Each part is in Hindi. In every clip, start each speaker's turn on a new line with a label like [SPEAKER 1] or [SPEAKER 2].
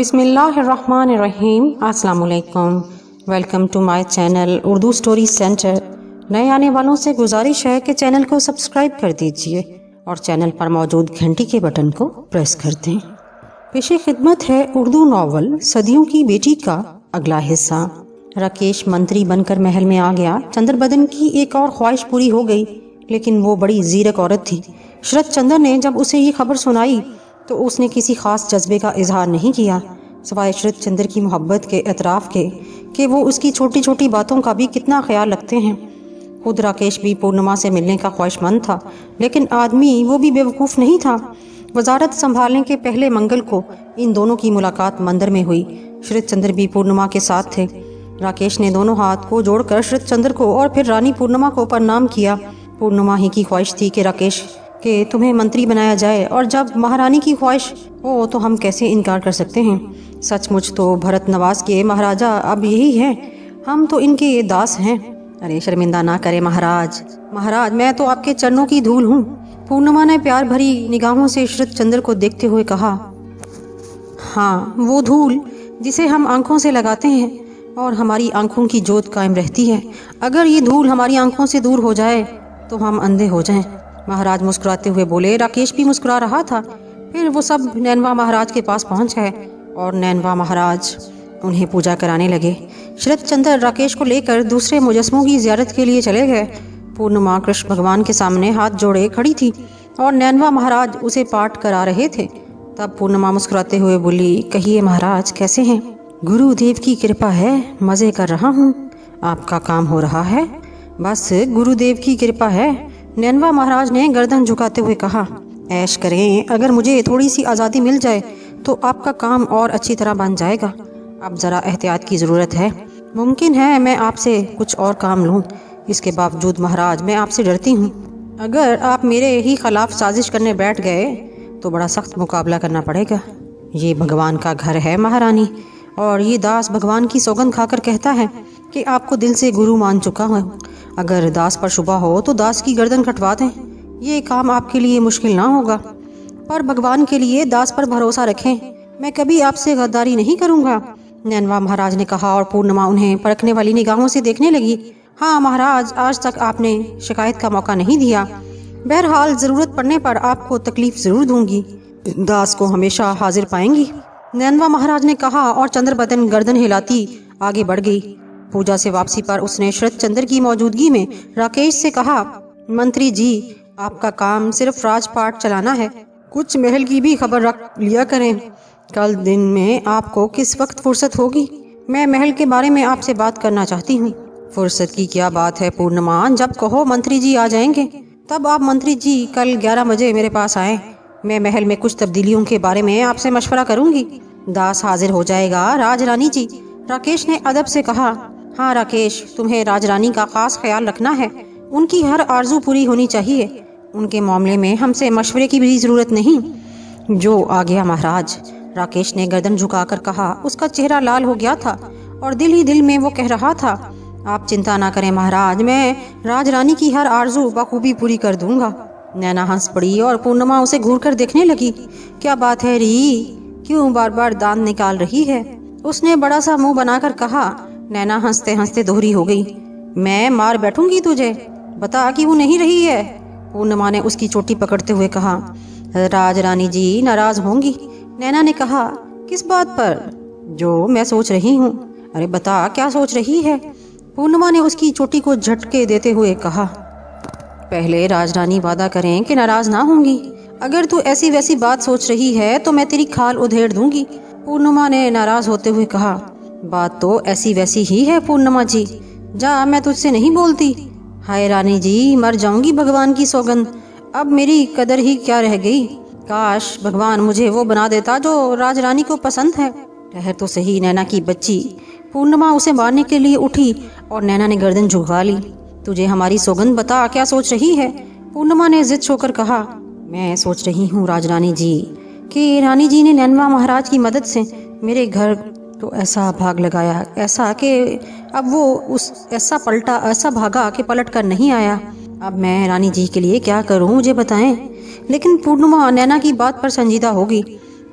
[SPEAKER 1] बिस्मिल्लाहिर्रहमानिर्रहीम। अस्सलाम वालेकुम। Welcome to my channel Urdu story centre. नए आने वालों से गुजारिश है कि चैनल को सब्सक्राइब कर दीजिए और चैनल पर मौजूद घंटी के बटन को प्रेस कर दें। पेशे खिदमत है उर्दू नावल सदियों की बेटी का अगला हिस्सा। राकेश मंत्री बनकर महल में आ गया। चंद्रबदन की एक और ख्वाहिश पूरी हो गई, लेकिन वो बड़ी जीरक औरत थी। शरद चंद्र ने जब उसे ये खबर सुनाई तो उसने किसी खास जज्बे का इजहार नहीं किया, सिवाय शरद चंद्र की मोहब्बत के एतराफ़ के कि वो उसकी छोटी छोटी बातों का भी कितना ख्याल रखते हैं। खुद राकेश भी पूर्णिमा से मिलने का ख्वाहिशमंद था, लेकिन आदमी वो भी बेवकूफ़ नहीं था। वजारत संभालने के पहले मंगल को इन दोनों की मुलाकात मंदिर में हुई। शरद चंद्र भी पूर्णिमा के साथ थे। राकेश ने दोनों हाथ को जोड़कर शरद चंद्र को और फिर रानी पूर्णिमा को प्रणाम किया। पूर्णिमा ही की ख्वाहिश थी कि राकेश कि तुम्हें मंत्री बनाया जाए, और जब महारानी की ख्वाहिश हो तो हम कैसे इनकार कर सकते हैं। सचमुच तो भरत नवाज के महाराजा अब यही हैं, हम तो इनके दास हैं। अरे शर्मिंदा ना करे महाराज, महाराज मैं तो आपके चरणों की धूल हूँ। पूर्णिमा ने प्यार भरी निगाहों से शरद चंद्र को देखते हुए कहा, हाँ वो धूल जिसे हम आंखों से लगाते हैं और हमारी आंखों की जोत कायम रहती है। अगर ये धूल हमारी आंखों से दूर हो जाए तो हम अंधे हो जाएं। महाराज मुस्कुराते हुए बोले। राकेश भी मुस्कुरा रहा था। फिर वो सब नैनवा महाराज के पास पहुंच गए और नैनवा महाराज उन्हें पूजा कराने लगे। शरद चंद्र राकेश को लेकर दूसरे मुजस्मों की जियारत के लिए चले गए। पूर्णिमा कृष्ण भगवान के सामने हाथ जोड़े खड़ी थी और नैनवा महाराज उसे पाठ करा रहे थे। तब पूर्णिमा मुस्कुराते हुए बोली, कहिए महाराज कैसे हैं? गुरुदेव की कृपा है, मज़े कर रहा हूँ। आपका काम हो रहा है? बस गुरुदेव की कृपा है। नैनवा महाराज ने गर्दन झुकाते हुए कहा, ऐश करें, अगर मुझे थोड़ी सी आज़ादी मिल जाए तो आपका काम और अच्छी तरह बन जाएगा। अब ज़रा एहतियात की ज़रूरत है। मुमकिन है मैं आपसे कुछ और काम लूँ, इसके बावजूद महाराज मैं आपसे डरती हूँ। अगर आप मेरे ही खिलाफ साजिश करने बैठ गए तो बड़ा सख्त मुकाबला करना पड़ेगा। ये भगवान का घर है महारानी, और ये दास भगवान की सौगंध खाकर कहता है कि आपको दिल से गुरु मान चुका हूँ। अगर दास पर शुबा हो तो दास की गर्दन कटवा दें। ये काम आपके लिए मुश्किल ना होगा, पर भगवान के लिए दास पर भरोसा रखें। मैं कभी आपसे गद्दारी नहीं करूँगा, नैनवा महाराज ने कहा। और पूर्णिमा उन्हें परखने वाली निगाहों से देखने लगी। हाँ महाराज, आज तक आपने शिकायत का मौका नहीं दिया। बहरहाल ज़रूरत पड़ने पर आपको तकलीफ ज़रूर दूंगी। दास को हमेशा हाजिर पाएंगी, नैनवा महाराज ने कहा। और चंद्रबदन गर्दन हिलाती आगे बढ़ गई। पूजा से वापसी पर उसने शरद चंद्र की मौजूदगी में राकेश से कहा, मंत्री जी आपका काम सिर्फ राजपाट चलाना है, कुछ महल की भी खबर रख लिया करें। कल दिन में आपको किस वक्त फुर्सत होगी? मैं महल के बारे में आपसे बात करना चाहती हूँ। फुर्सत की क्या बात है पूर्णिमा, जब कहो मंत्री जी आ जाएंगे। तब आप मंत्री जी कल 11 बजे मेरे पास आएँ। मैं महल में कुछ तब्दीलियों के बारे में आपसे मशवरा करूँगी। दास हाजिर हो जाएगा राज रानी जी, राकेश ने अदब से कहा। हाँ राकेश, तुम्हें राजरानी का खास ख्याल रखना है। उनकी हर आरजू पूरी होनी चाहिए। उनके मामले में हमसे मशवरे की भी ज़रूरत नहीं। जो आ गया महाराज, राकेश ने गर्दन झुकाकर कहा। उसका चेहरा लाल हो गया था और दिल ही दिल में वो कह रहा था, आप चिंता ना करें महाराज, मैं राजरानी की हर आरजू बखूबी पूरी कर दूंगा। नैना हंस पड़ी और पूर्णिमा उसे घूरकर देखने लगी। क्या बात है री, क्यों बार बार दांत निकाल रही है? उसने बड़ा सा मुंह बनाकर कहा। नैना हंसते हंसते दोहरी हो गई, मैं मार बैठूंगी तुझे, बता कि वो नहीं रही है। पूर्णिमा ने उसकी चोटी पकड़ते हुए कहा, राज रानी जी नाराज होंगी। नैना ने कहा, किस बात पर? जो मैं सोच रही हूँ। अरे बता क्या सोच रही है? पूर्णिमा ने उसकी चोटी को झटके देते हुए कहा, पहले राजरानी वादा करें कि नाराज ना होंगी। अगर तू ऐसी वैसी बात सोच रही है तो मैं तेरी खाल उधेड़ दूंगी। पूर्णिमा ने नाराज होते हुए कहा, बात तो ऐसी वैसी ही है पूर्णिमा जी, जा मैं तुझसे नहीं बोलती। हाय रानी जी, मर जाऊंगी भगवान की सौगंध, अब मेरी कदर ही क्या रह गई। काश भगवान मुझे वो बना देता जो राजरानी को पसंद है। ठहर तो सही नैना की बच्ची। पूर्णिमा उसे मारने के लिए उठी और नैना ने गर्दन झुका ली। तुझे हमारी सौगंध बता, क्या सोच रही है? पूर्णिमा ने जिद छोड़कर कहा, मैं सोच रही हूँ राजरानी जी कि रानी जी ने नैनवा महाराज की मदद से मेरे घर तो ऐसा भाग लगाया, ऐसा कि अब वो ऐसा भागा कि पलट कर नहीं आया। अब मैं रानी जी के लिए क्या करूं, मुझे बताएं। लेकिन पूर्णिमा नैना की बात पर संजीदा होगी।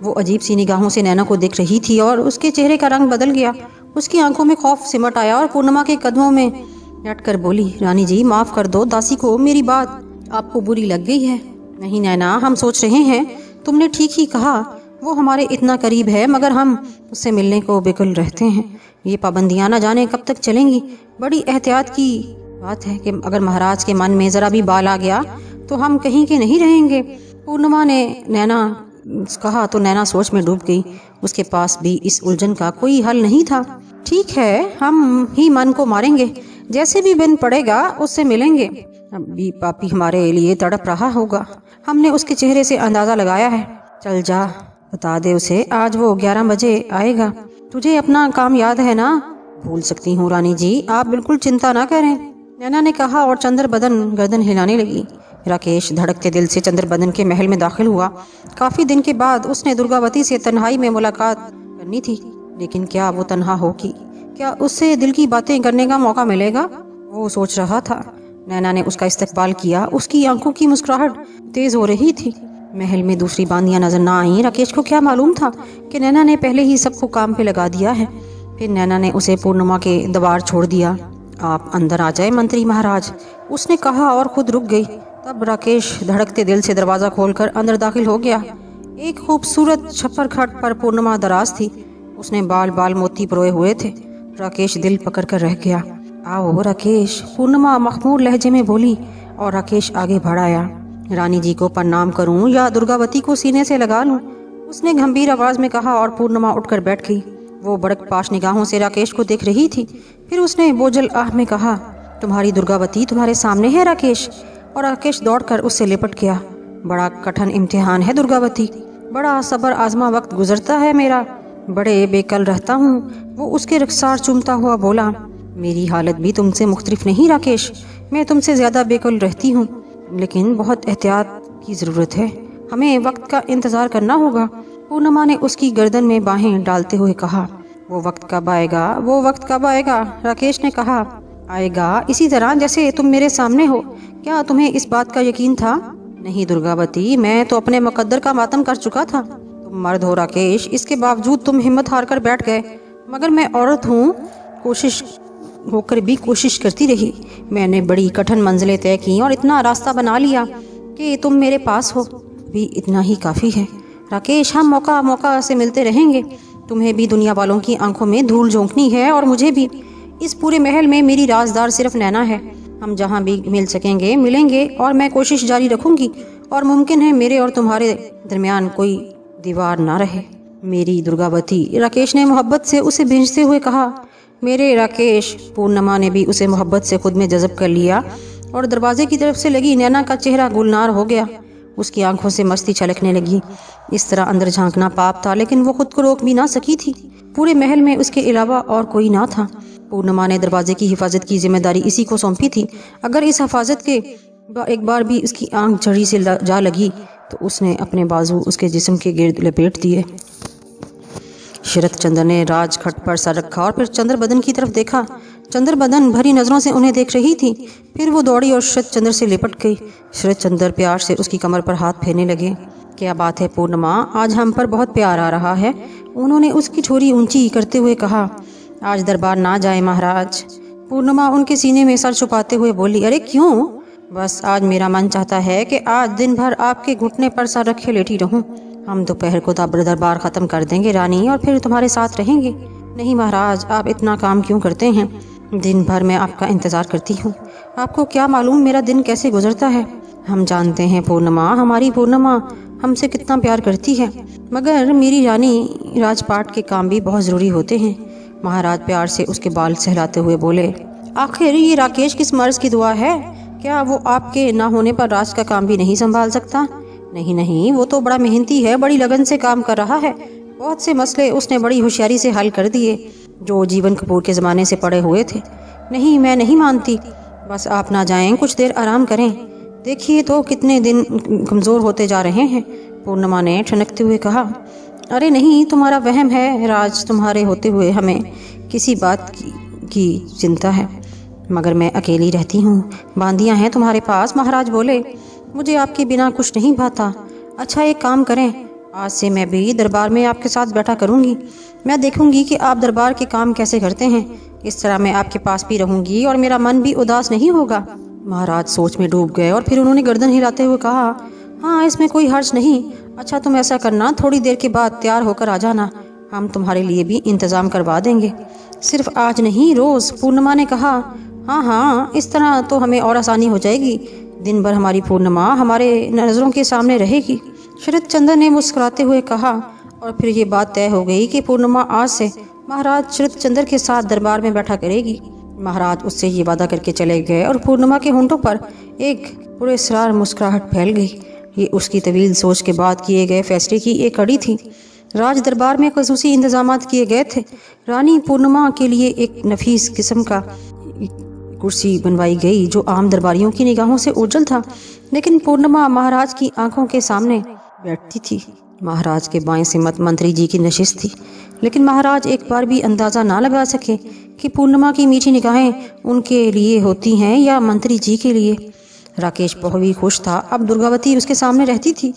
[SPEAKER 1] वो अजीब सी निगाहों से नैना को देख रही थी और उसके चेहरे का रंग बदल गया। उसकी आंखों में खौफ सिमट आया और पूर्णिमा के कदमों में लट कर बोली, रानी जी माफ़ कर दो दासी को, मेरी बात आपको बुरी लग गई है। नहीं नैना, हम सोच रहे हैं तुमने ठीक ही कहा, वो हमारे इतना करीब है मगर हम उससे मिलने को बेकुल रहते हैं। ये पाबंदियां न जाने कब तक चलेंगी। बड़ी एहतियात की बात है कि अगर महाराज के मन में ज़रा भी बाल आ गया तो हम कहीं के नहीं रहेंगे। पूर्णिमा ने नैना कहा तो नैना सोच में डूब गई। उसके पास भी इस उलझन का कोई हल नहीं था। ठीक है, हम ही मन को मारेंगे, जैसे भी दिन पड़ेगा उससे मिलेंगे। अभी पापी हमारे लिए तड़प रहा होगा, हमने उसके चेहरे से अंदाजा लगाया है। चल जा, बता दे उसे आज वो 11 बजे आएगा। तुझे अपना काम याद है ना? भूल सकती हूँ रानी जी, आप बिल्कुल चिंता ना करें, नैना ने कहा और चंद्र बदन गर्दन हिलाने लगी। राकेश धड़कते दिल से चंद्र बदन के महल में दाखिल हुआ। काफी दिन के बाद उसने दुर्गावती से तन्हाई में मुलाकात करनी थी, लेकिन क्या वो तन्हा होगी? क्या उससे दिल की बातें करने का मौका मिलेगा? वो सोच रहा था। नैना ने उसका इस्तकबाल किया। उसकी आंखों की मुस्कुराहट तेज हो रही थी। महल में दूसरी बांदियां नजर ना आई। राकेश को क्या मालूम था कि नैना ने पहले ही सबको काम पे लगा दिया है। फिर नैना ने उसे पूर्णिमा के दरबार छोड़ दिया। आप अंदर आ जाए मंत्री महाराज, उसने कहा और खुद रुक गई। तब राकेश धड़कते दिल से दरवाजा खोलकर अंदर दाखिल हो गया। एक खूबसूरत छप्पर खट पर पूर्णिमा दराज थी। उसने बाल बाल मोती परोए हुए थे। राकेश दिल पकड़ कर रह गया। आओ राकेश, पूर्णिमा मखमूर लहजे में बोली और राकेश आगे बढ़ आया। रानी जी को प्रणाम करूं या दुर्गावती को सीने से लगा लूं? उसने गंभीर आवाज में कहा और पूर्णिमा उठकर बैठ गई। वो बड़कपाश निगाहों से राकेश को देख रही थी। फिर उसने बोझल आह में कहा, तुम्हारी दुर्गावती तुम्हारे सामने है राकेश। और राकेश दौड़कर उससे लिपट गया। बड़ा कठिन इम्तिहान है दुर्गावती, बड़ा सब्र आजमा वक्त गुजरता है मेरा, बड़े बेकल रहता हूँ। वो उसके रखसार चूमता हुआ बोला, मेरी हालत भी तुमसे मुख्तलिफ नहीं राकेश, मैं तुमसे ज्यादा बेकल रहती हूँ, लेकिन बहुत एहतियात की जरूरत है, हमें वक्त का इंतजार करना होगा। पूर्णिमा ने उसकी गर्दन में बाहें डालते हुए कहा, वो वक्त कब आएगा, वो वक्त कब आएगा? राकेश ने कहा, आएगा इसी तरह जैसे तुम मेरे सामने हो। क्या तुम्हें इस बात का यकीन था? नहीं दुर्गावती, मैं तो अपने मुकद्दर का मातम कर चुका था। तुम मर्द हो राकेश, इसके बावजूद तुम हिम्मत हार कर बैठ गए। मगर मैं औरत हूँ, कोशिश होकर भी कोशिश करती रही। मैंने बड़ी कठिन मंजिलें तय की और इतना रास्ता बना लिया कि तुम मेरे पास हो, भी इतना ही काफ़ी है। राकेश, हम मौका मौका से मिलते रहेंगे। तुम्हें भी दुनिया वालों की आंखों में धूल झोंकनी है और मुझे भी। इस पूरे महल में मेरी राजदार सिर्फ नैना है। हम जहाँ भी मिल सकेंगे मिलेंगे और मैं कोशिश जारी रखूंगी और मुमकिन है मेरे और तुम्हारे दरमियान कोई दीवार ना रहे। मेरी दुर्गावती, राकेश ने मोहब्बत से उसे भेजते हुए कहा। मेरे राकेश, पूर्णिमा ने भी उसे मोहब्बत से खुद में जज़ब कर लिया और दरवाजे की तरफ से लगी नैना का चेहरा गुलनार हो गया। उसकी आंखों से मस्ती छलकने लगी। इस तरह अंदर झांकना पाप था, लेकिन वो खुद को रोक भी ना सकी थी। पूरे महल में उसके अलावा और कोई ना था। पूर्णिमा ने दरवाजे की हिफाजत की जिम्मेदारी इसी को सौंपी थी। अगर इस हिफाजत के एक बार भी उसकी आंख झड़ी से जा लगी तो उसने अपने बाजू उसके जिस्म के गिर्द लपेट दिए। शरद चंद्र ने राज खट पर सर रखा और फिर चंद्र बदन की तरफ देखा। चंद्र बदन भरी नजरों से उन्हें देख रही थी। फिर वो दौड़ी और शरद चंद्र से लिपट गई। शरद चंद्र प्यार से उसकी कमर पर हाथ फेरने लगे। क्या बात है पूर्णिमा, आज हम पर बहुत प्यार आ रहा है। उन्होंने उसकी छोरी ऊंची करते हुए कहा। आज दरबार ना जाए महाराज। पूर्णिमा उनके सीने में सर छुपाते हुए बोली, अरे क्यों? बस आज मेरा मन चाहता है कि आज दिन भर आपके घुटने पर सर रखे लेटी रहूं। हम दोपहर को दरबार खत्म कर देंगे रानी और फिर तुम्हारे साथ रहेंगे। नहीं महाराज, आप इतना काम क्यों करते हैं? दिन भर मैं आपका इंतजार करती हूँ। आपको क्या मालूम मेरा दिन कैसे गुजरता है। हम जानते हैं पूर्णिमा, हमारी पूर्णिमा हमसे कितना प्यार करती है, मगर मेरी रानी राजपाट के काम भी बहुत ज़रूरी होते हैं। महाराज प्यार से उसके बाल सहलाते हुए बोले, आखिर ये राकेश किस मर्ज की दुआ है? क्या वो आपके ना होने पर राज का काम भी नहीं संभाल सकता? नहीं नहीं, वो तो बड़ा मेहनती है, बड़ी लगन से काम कर रहा है। बहुत से मसले उसने बड़ी होशियारी से हल कर दिए जो जीवन कपूर के ज़माने से पड़े हुए थे। नहीं, मैं नहीं मानती। बस आप ना जाएं, कुछ देर आराम करें। देखिए तो कितने दिन कमज़ोर होते जा रहे हैं। पूर्णिमा ने ठनकते हुए कहा। अरे नहीं, तुम्हारा वहम है राज, तुम्हारे होते हुए हमें किसी बात की चिंता है, मगर मैं अकेली रहती हूँ। बांदियाँ हैं तुम्हारे पास। महाराज बोले, मुझे आपके बिना कुछ नहीं भाता। अच्छा एक काम करें, आज से मैं भी दरबार में आपके साथ बैठा करूंगी। मैं देखूंगी कि आप दरबार के काम कैसे करते हैं। इस तरह मैं आपके पास भी रहूंगी और मेरा मन भी उदास नहीं होगा। महाराज सोच में डूब गए और फिर उन्होंने गर्दन हिलाते हुए कहा, हाँ, इसमें कोई हर्ज नहीं। अच्छा, तुम ऐसा करना, थोड़ी देर के बाद तैयार होकर आ जाना। हम तुम्हारे लिए भी इंतजाम करवा देंगे। सिर्फ आज नहीं, रोज। पूर्णिमा ने कहा, हाँ हाँ, इस तरह तो हमें और आसानी हो जाएगी। दिन भर हमारी पूर्णिमा हमारे नज़रों के सामने रहेगी। शरद चंद्र ने मुस्कुराते हुए कहा। और फिर ये बात तय हो गई कि पूर्णिमा आज से महाराज शरद चंद्र के साथ दरबार में बैठा करेगी। महाराज उससे ये वादा करके चले गए और पूर्णिमा के होंठों पर एक पुरस्कार मुस्कुराहट फैल गई। ये उसकी तवील सोच के बाद किए गए फैसले की एक कड़ी थी। राज दरबार में खसूसी इंतजामात किए गए थे। रानी पूर्णिमा के लिए एक नफीस किस्म का कुर्सी बनवाई गई जो आम दरबारियों की निगाहों से ओझल था, लेकिन पूर्णिमा महाराज की आंखों के सामने बैठती थी। महाराज के बाएं से मंत्री जी की नशिस्त थी, लेकिन महाराज एक बार भी अंदाजा ना लगा सके कि पूर्णिमा की मीठी निगाहें उनके लिए होती हैं या मंत्री जी के लिए। राकेश बहुत ही खुश था। अब दुर्गावती उसके सामने रहती थी।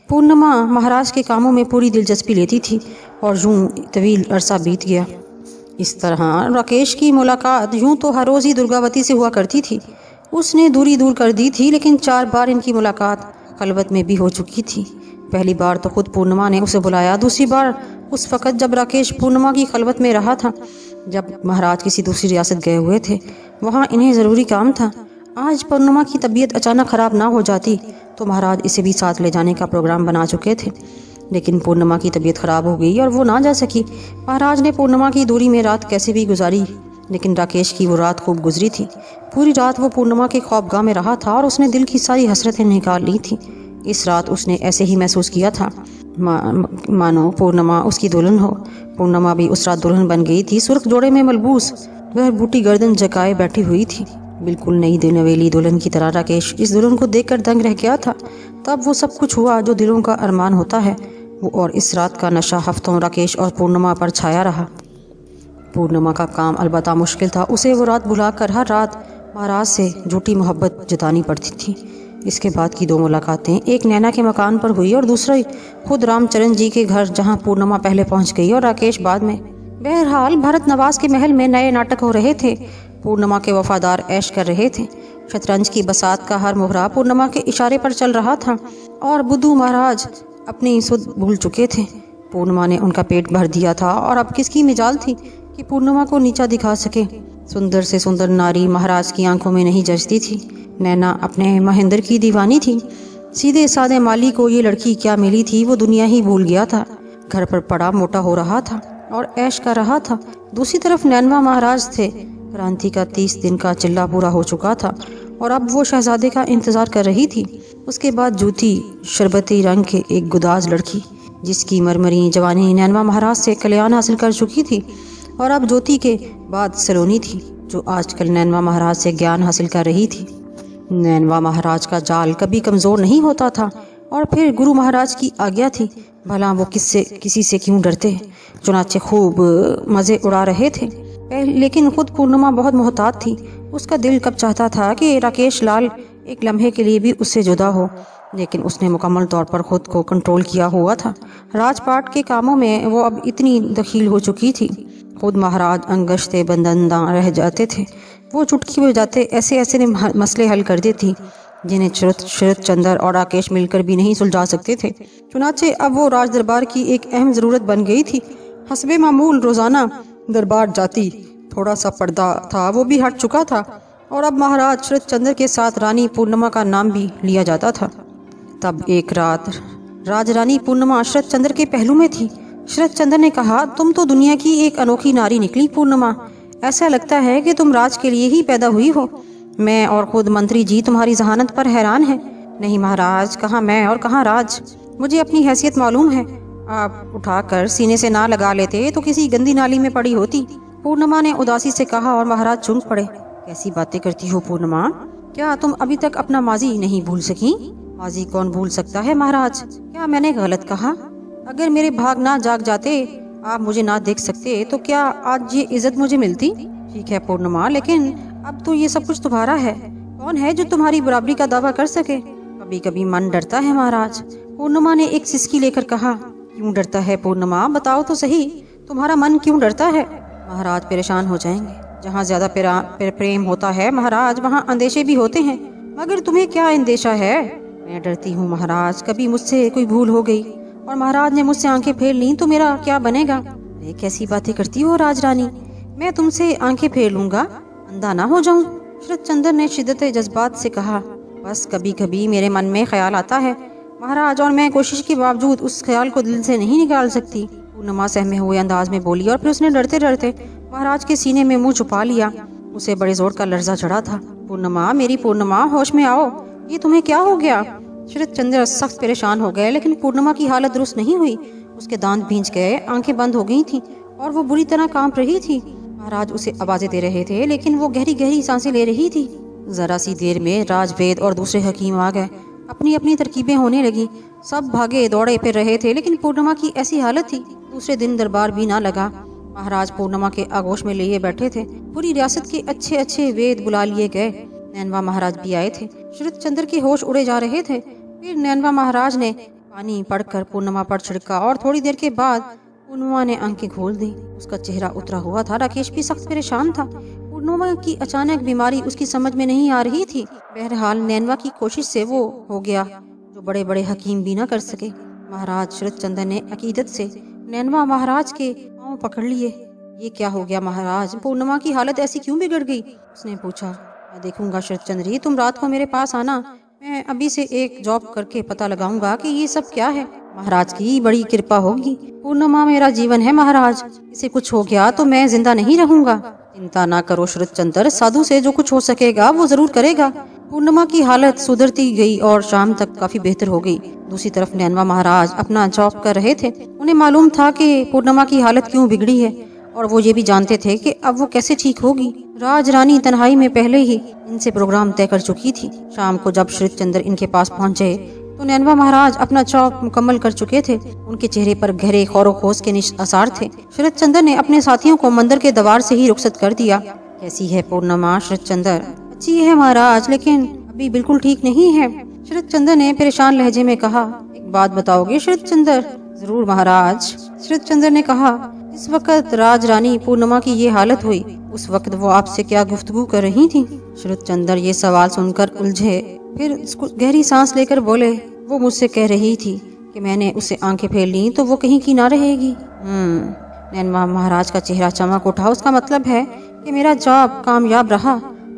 [SPEAKER 1] पूर्णिमा महाराज के कामों में पूरी दिलचस्पी लेती थी और यूं तवील अरसा बीत गया। इस तरह राकेश की मुलाकात यूं तो हर रोज़ ही दुर्गावती से हुआ करती थी। उसने दूरी दूर कर दी थी, लेकिन 4 बार इनकी मुलाकात खलवत में भी हो चुकी थी। पहली बार तो खुद पूर्णिमा ने उसे बुलाया, दूसरी बार उस वक़्त जब राकेश पूर्णिमा की खलवत में रहा था। जब महाराज किसी दूसरी रियासत गए हुए थे, वहाँ इन्हें ज़रूरी काम था। आज पूर्णिमा की तबीयत अचानक ख़राब ना हो जाती तो महाराज इसे भी साथ ले जाने का प्रोग्राम बना चुके थे, लेकिन पूर्णिमा की तबीयत ख़राब हो गई और वो ना जा सकी। महाराज ने पूर्णिमा की दूरी में रात कैसे भी गुजारी, लेकिन राकेश की वो रात खूब गुजरी थी। पूरी रात वो पूर्णिमा के ख्वाबगाह में रहा था और उसने दिल की सारी हसरतें निकाल ली थी। इस रात उसने ऐसे ही महसूस किया था मानो पूर्णिमा उसकी दुल्हन हो। पूर्णिमा भी उस रात दुल्हन बन गई थी। सुर्ख जोड़े में मलबूस वह बूटी गर्दन झुकाए बैठी हुई थी, बिल्कुल नई नवेली दुल्हन की तरह। राकेश इस दुल्हन को देखकर दंग रह गया था। तब वो सब कुछ हुआ जो दिलों का अरमान होता है वो, और इस रात का नशा हफ्तों राकेश और पूर्णिमा पर छाया रहा। पूर्णिमा का काम अलबत्ता मुश्किल था। उसे वो रात भुलाकर हर रात महाराज से झूठी मोहब्बत जतानी पड़ती थी। इसके बाद की 2 मुलाकातें, एक नैना के मकान पर हुई और दूसरी खुद रामचरण जी के घर, जहां पूर्णिमा पहले पहुंच गई और राकेश बाद में। बहरहाल भरत नवाज के महल में नए नाटक हो रहे थे। पूर्णिमा के वफादार ऐश कर रहे थे। शतरंज की बसात का हर मोहरा पूर्णिमा के इशारे पर चल रहा था और बुद्धू महाराज अपनी सुध भूल चुके थे। पूर्णिमा ने उनका पेट भर दिया था और अब किसकी मिजाल थी कि पूर्णिमा को नीचा दिखा सके। सुंदर से सुंदर नारी महाराज की आंखों में नहीं जचती थी। नैना अपने महेंद्र की दीवानी थी। सीधे साधे माली को ये लड़की क्या मिली थी, वो दुनिया ही भूल गया था। घर पर पड़ा मोटा हो रहा था और ऐश कर रहा था। दूसरी तरफ नैनवा महाराज थे। क्रांति का 30 दिन का चिल्ला पूरा हो चुका था और अब वो शहजादे का इंतजार कर रही थी। उसके बाद जूती शरबती रंग के एक गुदाज लड़की, जिसकी मरमरी जवानी नैनवा महाराज से कल्याण हासिल कर चुकी थी, और अब ज्योति के बाद सलोनी थी, जो आजकल नैनवा महाराज से ज्ञान हासिल कर रही थी। नैनवा महाराज का जाल कभी कमज़ोर नहीं होता था, और फिर गुरु महाराज की आज्ञा थी। भला वो किसी से क्यों डरते। चुनाचे खूब मज़े उड़ा रहे थे, लेकिन खुद पूर्णिमा बहुत मोहतात थी। उसका दिल कब चाहता था कि राकेश लाल एक लम्हे के लिए भी उससे जुदा हो, लेकिन उसने मुकम्मल तौर पर खुद को कंट्रोल किया हुआ था। राजपाट के कामों में वो अब इतनी दखील हो चुकी थी। खुद महाराज अंगश्ते बंदंदा रह जाते थे। वो चुटकी बजाते ऐसे ऐसे मसले हल कर देती जिन्हें शरद चंद्र और राकेश मिलकर भी नहीं सुलझा सकते थे। चुनाचे अब वो राज दरबार की एक अहम ज़रूरत बन गई थी। हस्बे मामूल रोज़ाना दरबार जाती। थोड़ा सा पर्दा था, वो भी हट चुका था, और अब महाराज शरद चंद्र के साथ रानी पूर्णिमा का नाम भी लिया जाता था। तब एक रात राजरानी पूर्णिमा शरद चंद्र के पहलू में थी। शरद चंद्र ने कहा, तुम तो दुनिया की एक अनोखी नारी निकली पूर्णिमा। ऐसा लगता है कि तुम राज के लिए ही पैदा हुई हो। मैं और खुद मंत्री जी तुम्हारी जहानत पर हैरान हैं। नहीं महाराज, कहाँ मैं और कहाँ राज। मुझे अपनी हैसियत मालूम है। आप उठाकर सीने से ना लगा लेते तो किसी गंदी नाली में पड़ी होती। पूर्णिमा ने उदासी से कहा, और महाराज चुंक पड़े। कैसी बातें करती हो पूर्णिमा, क्या तुम अभी तक अपना माजी नहीं भूल सकी? माजी कौन भूल सकता है महाराज। क्या मैंने गलत कहा? अगर मेरे भाग ना जाग जाते, आप मुझे ना देख सकते, तो क्या आज ये इज्जत मुझे मिलती? ठीक है पूर्णिमा, लेकिन अब तो ये सब कुछ तुम्हारा है। कौन है जो तुम्हारी बराबरी का दावा कर सके? कभी कभी मन डरता है महाराज। पूर्णिमा ने एक सिसकी लेकर कहा, क्यों डरता है पूर्णिमा, बताओ तो सही, तुम्हारा मन क्यों डरता है? महाराज परेशान हो जाएंगे। जहाँ ज्यादा प्रेम होता है महाराज, वहाँ अंदेशे भी होते हैं। मगर तुम्हें क्या अंदेशा है? मैं डरती हूँ महाराज, कभी मुझसे कोई भूल हो गई और महाराज ने मुझसे आंखें फेर ली तो मेरा क्या बनेगा? अरे कैसी बातें करती हो राजरानी, मैं तुमसे आंखें फेर लूंगा, अंधा ना हो जाऊं? शरद चंद्र ने शिद्दत जज्बात से कहा, बस कभी कभी मेरे मन में ख्याल आता है महाराज, और मैं कोशिश के बावजूद उस ख्याल को दिल से नहीं निकाल सकती। पूर्णिमा सहमे हुए अंदाज में बोली और फिर उसने डरते डरते महाराज के सीने में मुंह छुपा लिया। उसे बड़े जोर का लर्जा चढ़ा था। पूर्णिमा, मेरी पूर्णिमा, होश में आओ, ये तुम्हें क्या हो गया? शरद चंद्र सख्त परेशान हो गए, लेकिन पूर्णिमा की हालत दुरुस्त नहीं हुई। उसके दांत भींच गए, आंखें बंद हो गई थीं और वो बुरी तरह कांप रही थी। महाराज उसे आवाजें दे रहे थे, लेकिन वो गहरी गहरी सांसें ले रही थी। जरा सी देर में राजवेद और दूसरे हकीम आ गए। अपनी अपनी तरकीबें होने लगी। सब भागे दौड़े फिर रहे थे, लेकिन पूर्णिमा की ऐसी हालत थी, दूसरे दिन दरबार भी ना लगा। महाराज पूर्णिमा के आगोश में लिए बैठे थे। पूरी रियासत के अच्छे अच्छे वेद बुला लिए गए। नैनवा महाराज भी आए थे। शरद चंद्र के होश उड़े जा रहे थे। फिर नैनवा महाराज ने पानी पड़कर पूर्णिमा पर छिड़का और थोड़ी देर के बाद पूर्णिमा ने आंखें खोल दी। उसका चेहरा उतरा हुआ था। राकेश भी सख्त परेशान था। पूर्णिमा की अचानक बीमारी उसकी समझ में नहीं आ रही थी। बहरहाल नैनवा की कोशिश से वो हो गया जो बड़े बड़े हकीम भी न कर सके। महाराज शरद चंद्र ने अकीदत से नैनवा महाराज के पांव पकड़ लिए। ये क्या हो गया महाराज, पूर्णिमा की हालत ऐसी क्यों बिगड़ गई? उसने पूछा। मैं देखूंगा शरद चंद्र, तुम रात को मेरे पास आना, मैं अभी से एक जॉब करके पता लगाऊंगा कि ये सब क्या है। महाराज की बड़ी कृपा होगी। पूर्णिमा मेरा जीवन है महाराज, इसे कुछ हो गया तो मैं जिंदा नहीं रहूंगा। चिंता ना करो शरद चंद्र, साधु से जो कुछ हो सकेगा वो जरूर करेगा। पूर्णिमा की हालत सुधरती गई और शाम तक काफी बेहतर हो गई। दूसरी तरफ नैनवा महाराज अपना जॉब कर रहे थे। उन्हें मालूम था कि पूर्णिमा की हालत क्यों बिगड़ी है और वो ये भी जानते थे कि अब वो कैसे ठीक होगी। राजरानी तन्हाई में पहले ही इनसे प्रोग्राम तय कर चुकी थी। शाम को जब शरद चंद्र इनके पास पहुंचे तो नैनवा महाराज अपना जॉब मुकम्मल कर चुके थे। उनके चेहरे पर गहरे खौरोखोश के आसार थे। शरद चंद्र ने अपने साथियों को मंदिर के द्वार से ही रुखसत कर दिया। कैसी है पूर्णिमा? शरद चंद्र, अच्छी है महाराज, लेकिन अभी बिल्कुल ठीक नहीं है। शरद चंद्र ने परेशान लहजे में कहा। एक बात बताओगे शरद चंद्र? जरूर महाराज, शरद चंद्र ने कहा। इस वक्त राजरानी पूर्णिमा की ये हालत हुई, उस वक्त वो आपसे क्या गुफ्तगू कर रही थी? शरद चंद्र ये सवाल सुनकर उलझे, फिर गहरी सांस लेकर बोले, वो मुझसे कह रही थी कि मैंने उसे आंखें फेर ली तो वो कहीं की ना रहेगी। नैनवा महाराज का चेहरा चमक उठा। उसका मतलब है कि मेरा जॉब कामयाब रहा।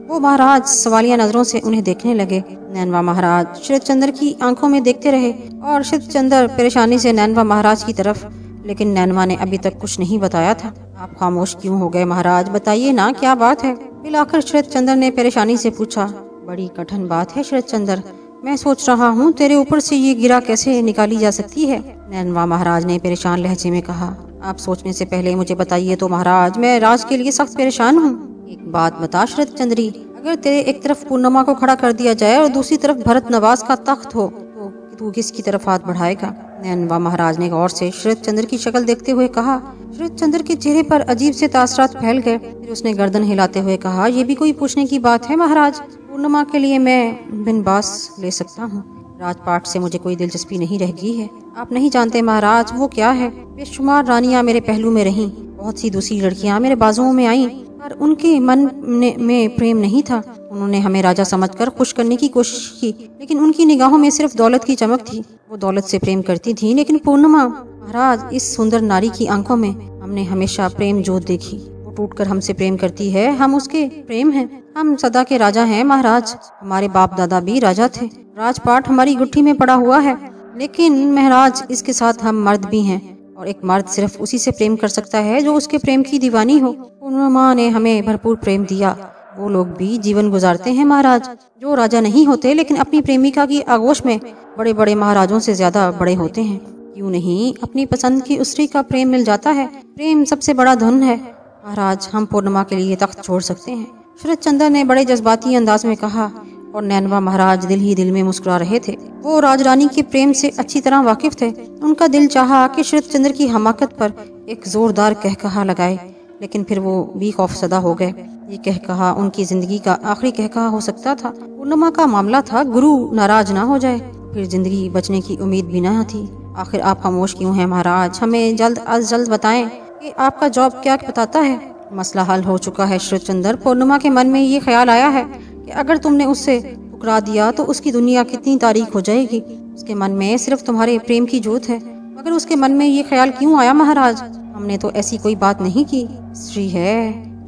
[SPEAKER 1] वो महाराज सवालिया नजरों से उन्हें देखने लगे। नैनवा महाराज शरद चंद्र की आंखों में देखते रहे और शरद चंद्र परेशानी से नैनवा महाराज की तरफ, लेकिन नैनवा ने अभी तक कुछ नहीं बताया था। आप खामोश क्यों हो गए महाराज, बताइए ना क्या बात है? बिलाकर शरद चंद्र ने परेशानी से पूछा। बड़ी कठिन बात है शरद चंद्र, मैं सोच रहा हूँ तेरे ऊपर से ये गिरा कैसे निकाली जा सकती है। नैनवा महाराज ने परेशान लहजे में कहा। आप सोचने से पहले मुझे बताइए तो महाराज, मैं राज के लिए सख्त परेशान हूँ। एक बात बता शरद चंद्री, अगर तेरे एक तरफ पूर्णिमा को खड़ा कर दिया जाए और दूसरी तरफ भरत नवाज का तख्त हो तो तू किसकी तरफ हाथ बढ़ाएगा? नैनवा महाराज ने गौर से शरद चंद्र की शक्ल देखते हुए कहा। शरद चंद्र के चेहरे पर अजीब से तासरात फैल गए। फिर उसने गर्दन हिलाते हुए कहा, ये भी कोई पूछने की बात है महाराज? पूर्णिमा के लिए मैं बिन बास ले सकता हूँ। राजपाट से मुझे कोई दिलचस्पी नहीं रह गई है। आप नहीं जानते महाराज वो क्या है। बेशुमार रानियां मेरे पहलू में रहीं, बहुत सी दूसरी लड़कियां मेरे बाजुओं में आईं, पर उनके मन में प्रेम नहीं था। उन्होंने हमें राजा समझकर खुश करने की कोशिश की, लेकिन उनकी निगाहों में सिर्फ दौलत की चमक थी। वो दौलत से प्रेम करती थी, लेकिन पूर्णिमा महाराज, इस सुंदर नारी की आंखों में हमने हमेशा प्रेम जोत देखी। वो टूटकर हमसे प्रेम करती है, हम उसके प्रेम हैं। हम सदा के राजा हैं महाराज, हमारे बाप दादा भी राजा थे। राजपाट हमारी गुट्ठी में पड़ा हुआ है, लेकिन महाराज इसके साथ हम मर्द भी हैं और एक मर्द सिर्फ उसी से प्रेम कर सकता है जो उसके प्रेम की दीवानी हो। पूर्णिमा ने हमें भरपूर प्रेम दिया। वो लोग भी जीवन गुजारते हैं महाराज जो राजा नहीं होते, लेकिन अपनी प्रेमिका की आगोश में बड़े बड़े महाराजों से ज्यादा बड़े होते हैं। क्यों नहीं, अपनी पसंद की स्त्री का प्रेम मिल जाता है। प्रेम सबसे बड़ा धन है महाराज, हम पूर्णिमा के लिए तख्त छोड़ सकते हैं। शरद चंद्र ने बड़े जज्बाती अंदाज में कहा और नैनवा महाराज दिल ही दिल में मुस्कुरा रहे थे। वो राजरानी के प्रेम से अच्छी तरह वाकिफ थे। उनका दिल चाहा कि शरद चंद्र की हमाकत पर एक जोरदार कहकहा लगाए, लेकिन फिर वो भी खौफसदा हो गए। ये कहकहा उनकी जिंदगी का आखिरी कहकहा हो सकता था। पूर्णिमा का मामला था, गुरु नाराज ना हो जाए। फिर जिंदगी बचने की उम्मीद भी न थी। आखिर आप खामोश क्यों हैं महाराज? हमें जल्द अज जल्द बताएं कि आपका जॉब क्या बताता है। मसला हल हो चुका है शरद चंद्र। पूर्णिमा के मन में ये ख्याल आया है कि अगर तुमने उससे ठुकरा दिया तो उसकी दुनिया कितनी तारीख हो जाएगी। उसके मन में सिर्फ तुम्हारे प्रेम की जोत है। मगर उसके मन में ये ख्याल क्यों आया महाराज? हमने तो ऐसी कोई बात नहीं की। स्त्री है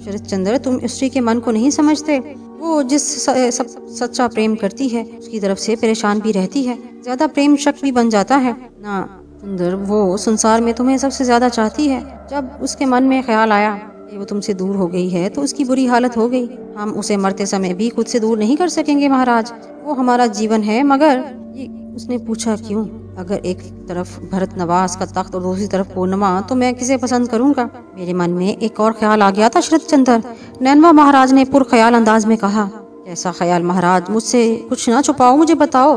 [SPEAKER 1] शरद चंद्र, तुम स्त्री के मन को नहीं समझते। वो जिस सच्चा प्रेम करती है उसकी तरफ से परेशान भी रहती है। ज्यादा प्रेम शक भी बन जाता है ना सुंदर। वो संसार में तुम्हें सबसे ज्यादा चाहती है। जब उसके मन में ख्याल आया कि वो तुमसे दूर हो गई है तो उसकी बुरी हालत हो गई। हम उसे मरते समय भी खुद से दूर नहीं कर सकेंगे महाराज। वो हमारा जीवन है। मगर ये उसने पूछा क्यों? अगर एक तरफ भरत नवाज का तख्त और दूसरी तरफ पूर्णिमा, तो मैं किसे पसंद करूंगा? मेरे मन में एक और ख्याल आ गया था शरद चंद्र। नैनवा महाराज ने पुरख्याल अंदाज में कहा। कैसा ख्याल महाराज? मुझसे कुछ ना छुपाओ, मुझे बताओ।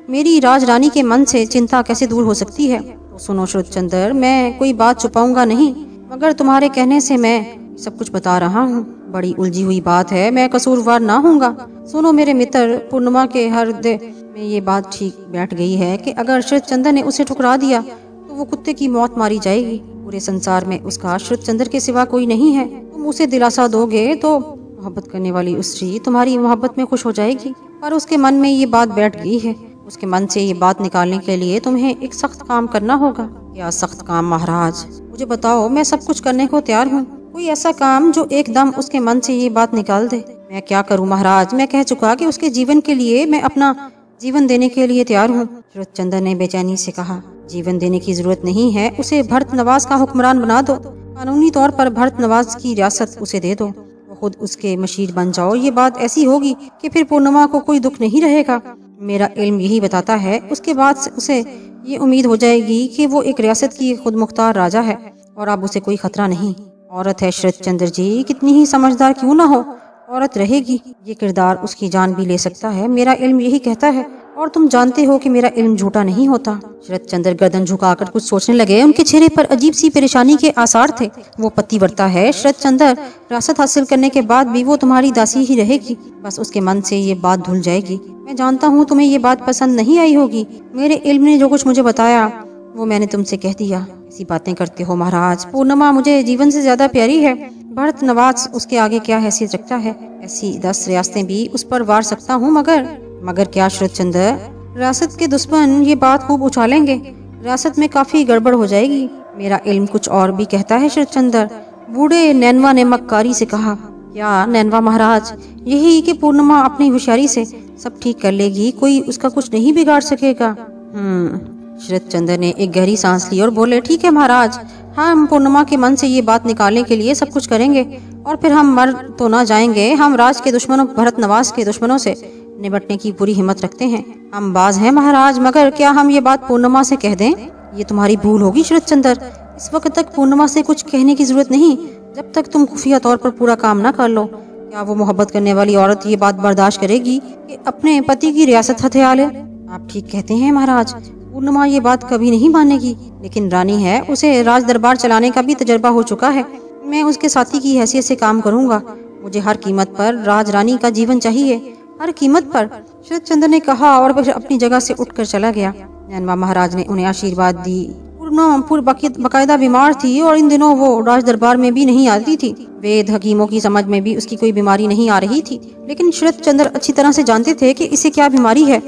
[SPEAKER 1] मेरी राज रानी के मन से चिंता कैसे दूर हो सकती है? तो सुनो शरद चंद्र, मैं कोई बात छुपाऊंगा नहीं, मगर तुम्हारे कहने से मैं सब कुछ बता रहा हूँ। बड़ी उलझी हुई बात है, मैं कसूरवार ना होऊंगा। सुनो मेरे मित्र, पूर्णिमा के हृदय में ये बात ठीक बैठ गई है कि अगर शरद चंद्र ने उसे ठुकरा दिया तो वो कुत्ते की मौत मारी जाएगी। पूरे संसार में उसका शरद चंद्र के सिवा कोई नहीं है। तुम उसे दिलासा दोगे तो मोहब्बत करने वाली उस स्त्री तुम्हारी मोहब्बत में खुश हो जाएगी। पर उसके मन में ये बात बैठ गई है। उसके मन से ये बात निकालने के लिए तुम्हें एक सख्त काम करना होगा। क्या सख्त काम महाराज? मुझे बताओ, मैं सब कुछ करने को तैयार हूँ। कोई ऐसा काम जो एकदम उसके मन से ये बात निकाल दे। मैं क्या करूं महाराज? मैं कह चुका कि उसके जीवन के लिए मैं अपना जीवन देने के लिए तैयार हूँ। शरद चंद्र ने बेचैनी से कहा। जीवन देने की जरूरत नहीं है, उसे भरत नवाज का हुक्मरान बना दो। कानूनी तौर पर भरत नवाज की रियासत उसे दे दो। वो खुद उसके मशीर बन जाओ। ये बात ऐसी होगी कि फिर पूर्णिमा को कोई दुख नहीं रहेगा। मेरा इल्म यही बताता है। उसके बाद उसे ये उम्मीद हो जाएगी कि वो एक रियासत की खुद मुख्तार राजा है और अब उसे कोई खतरा नहीं। औरत है शरद चंद्र जी, कितनी ही समझदार क्यों ना हो, औरत रहेगी। ये किरदार उसकी जान भी ले सकता है। मेरा इल्म यही कहता है और तुम जानते हो कि मेरा इल्म झूठा नहीं होता। शरद चंद्र गर्दन झुकाकर कुछ सोचने लगे। उनके चेहरे पर अजीब सी परेशानी के आसार थे। वो पतिव्रता है शरद चंद्र। रियासत हासिल करने के बाद भी वो तुम्हारी दासी ही रहेगी। बस उसके मन से ये बात धुल जाएगी। मैं जानता हूँ तुम्हें ये बात पसंद नहीं आई होगी। मेरे इल्म ने जो कुछ मुझे बताया वो मैंने तुमसे कह दिया। ऐसी बातें करते हो महाराज। पूर्णिमा मुझे जीवन से ज्यादा प्यारी है। भरत नवाज उसके आगे क्या हैसियत रखता है? ऐसी 10 रियासतें भी उस पर वार सकता हूँ। मगर क्या शरद चंद्र? रियासत के दुश्मन ये बात खूब उछालेंगे। रियासत में काफी गड़बड़ हो जाएगी। मेरा इल्म कुछ और भी कहता है शरद चंद्र। बूढ़े नैनवा ने मक्कारी से कहा। क्या नैनवा महाराज? यही कि पूर्णिमा अपनी होशियारी से सब ठीक कर लेगी। कोई उसका कुछ नहीं बिगाड़ सकेगा। शरद चंद्र ने एक गहरी सांस ली और बोले, ठीक है महाराज, हम पूर्णिमा के मन से ये बात निकालने के लिए सब कुछ करेंगे और फिर हम मर तो ना जाएंगे। हम राज के दुश्मनों, भरत नवाज के दुश्मनों से निपटने की पूरी हिम्मत रखते हैं। हम बाज हैं महाराज। मगर क्या हम ये बात पूर्णिमा से कह दें? ये तुम्हारी भूल होगी शरद चंद्र। इस वक्त तक पूर्णिमा से कुछ कहने की जरूरत नहीं, जब तक तुम खुफिया तौर पर पूरा काम ना कर लो। क्या वो मोहब्बत करने वाली औरत ये बात बर्दाश्त करेगी कि अपने पति की रियासत हथिया ले? आप ठीक कहते हैं महाराज। पूर्णिमा ये बात कभी नहीं मानेगी, लेकिन रानी है, उसे राज दरबार चलाने का भी तजर्बा हो चुका है। मैं उसके साथी की हैसियत से काम करूंगा। मुझे हर कीमत पर राज रानी का जीवन चाहिए, हर कीमत पर, शरद चंद्र ने कहा और फिर अपनी जगह से उठकर चला गया। नैनवा महाराज ने उन्हें आशीर्वाद दी। पूर्णिमा बाकायदा बीमार थी और इन दिनों वो राज दरबार में भी नहीं आती थी। वेद हकीमों की समझ में भी उसकी कोई बीमारी नहीं आ रही थी, लेकिन शरद चंद्र अच्छी तरह से जानते थे कि इसे क्या बीमारी है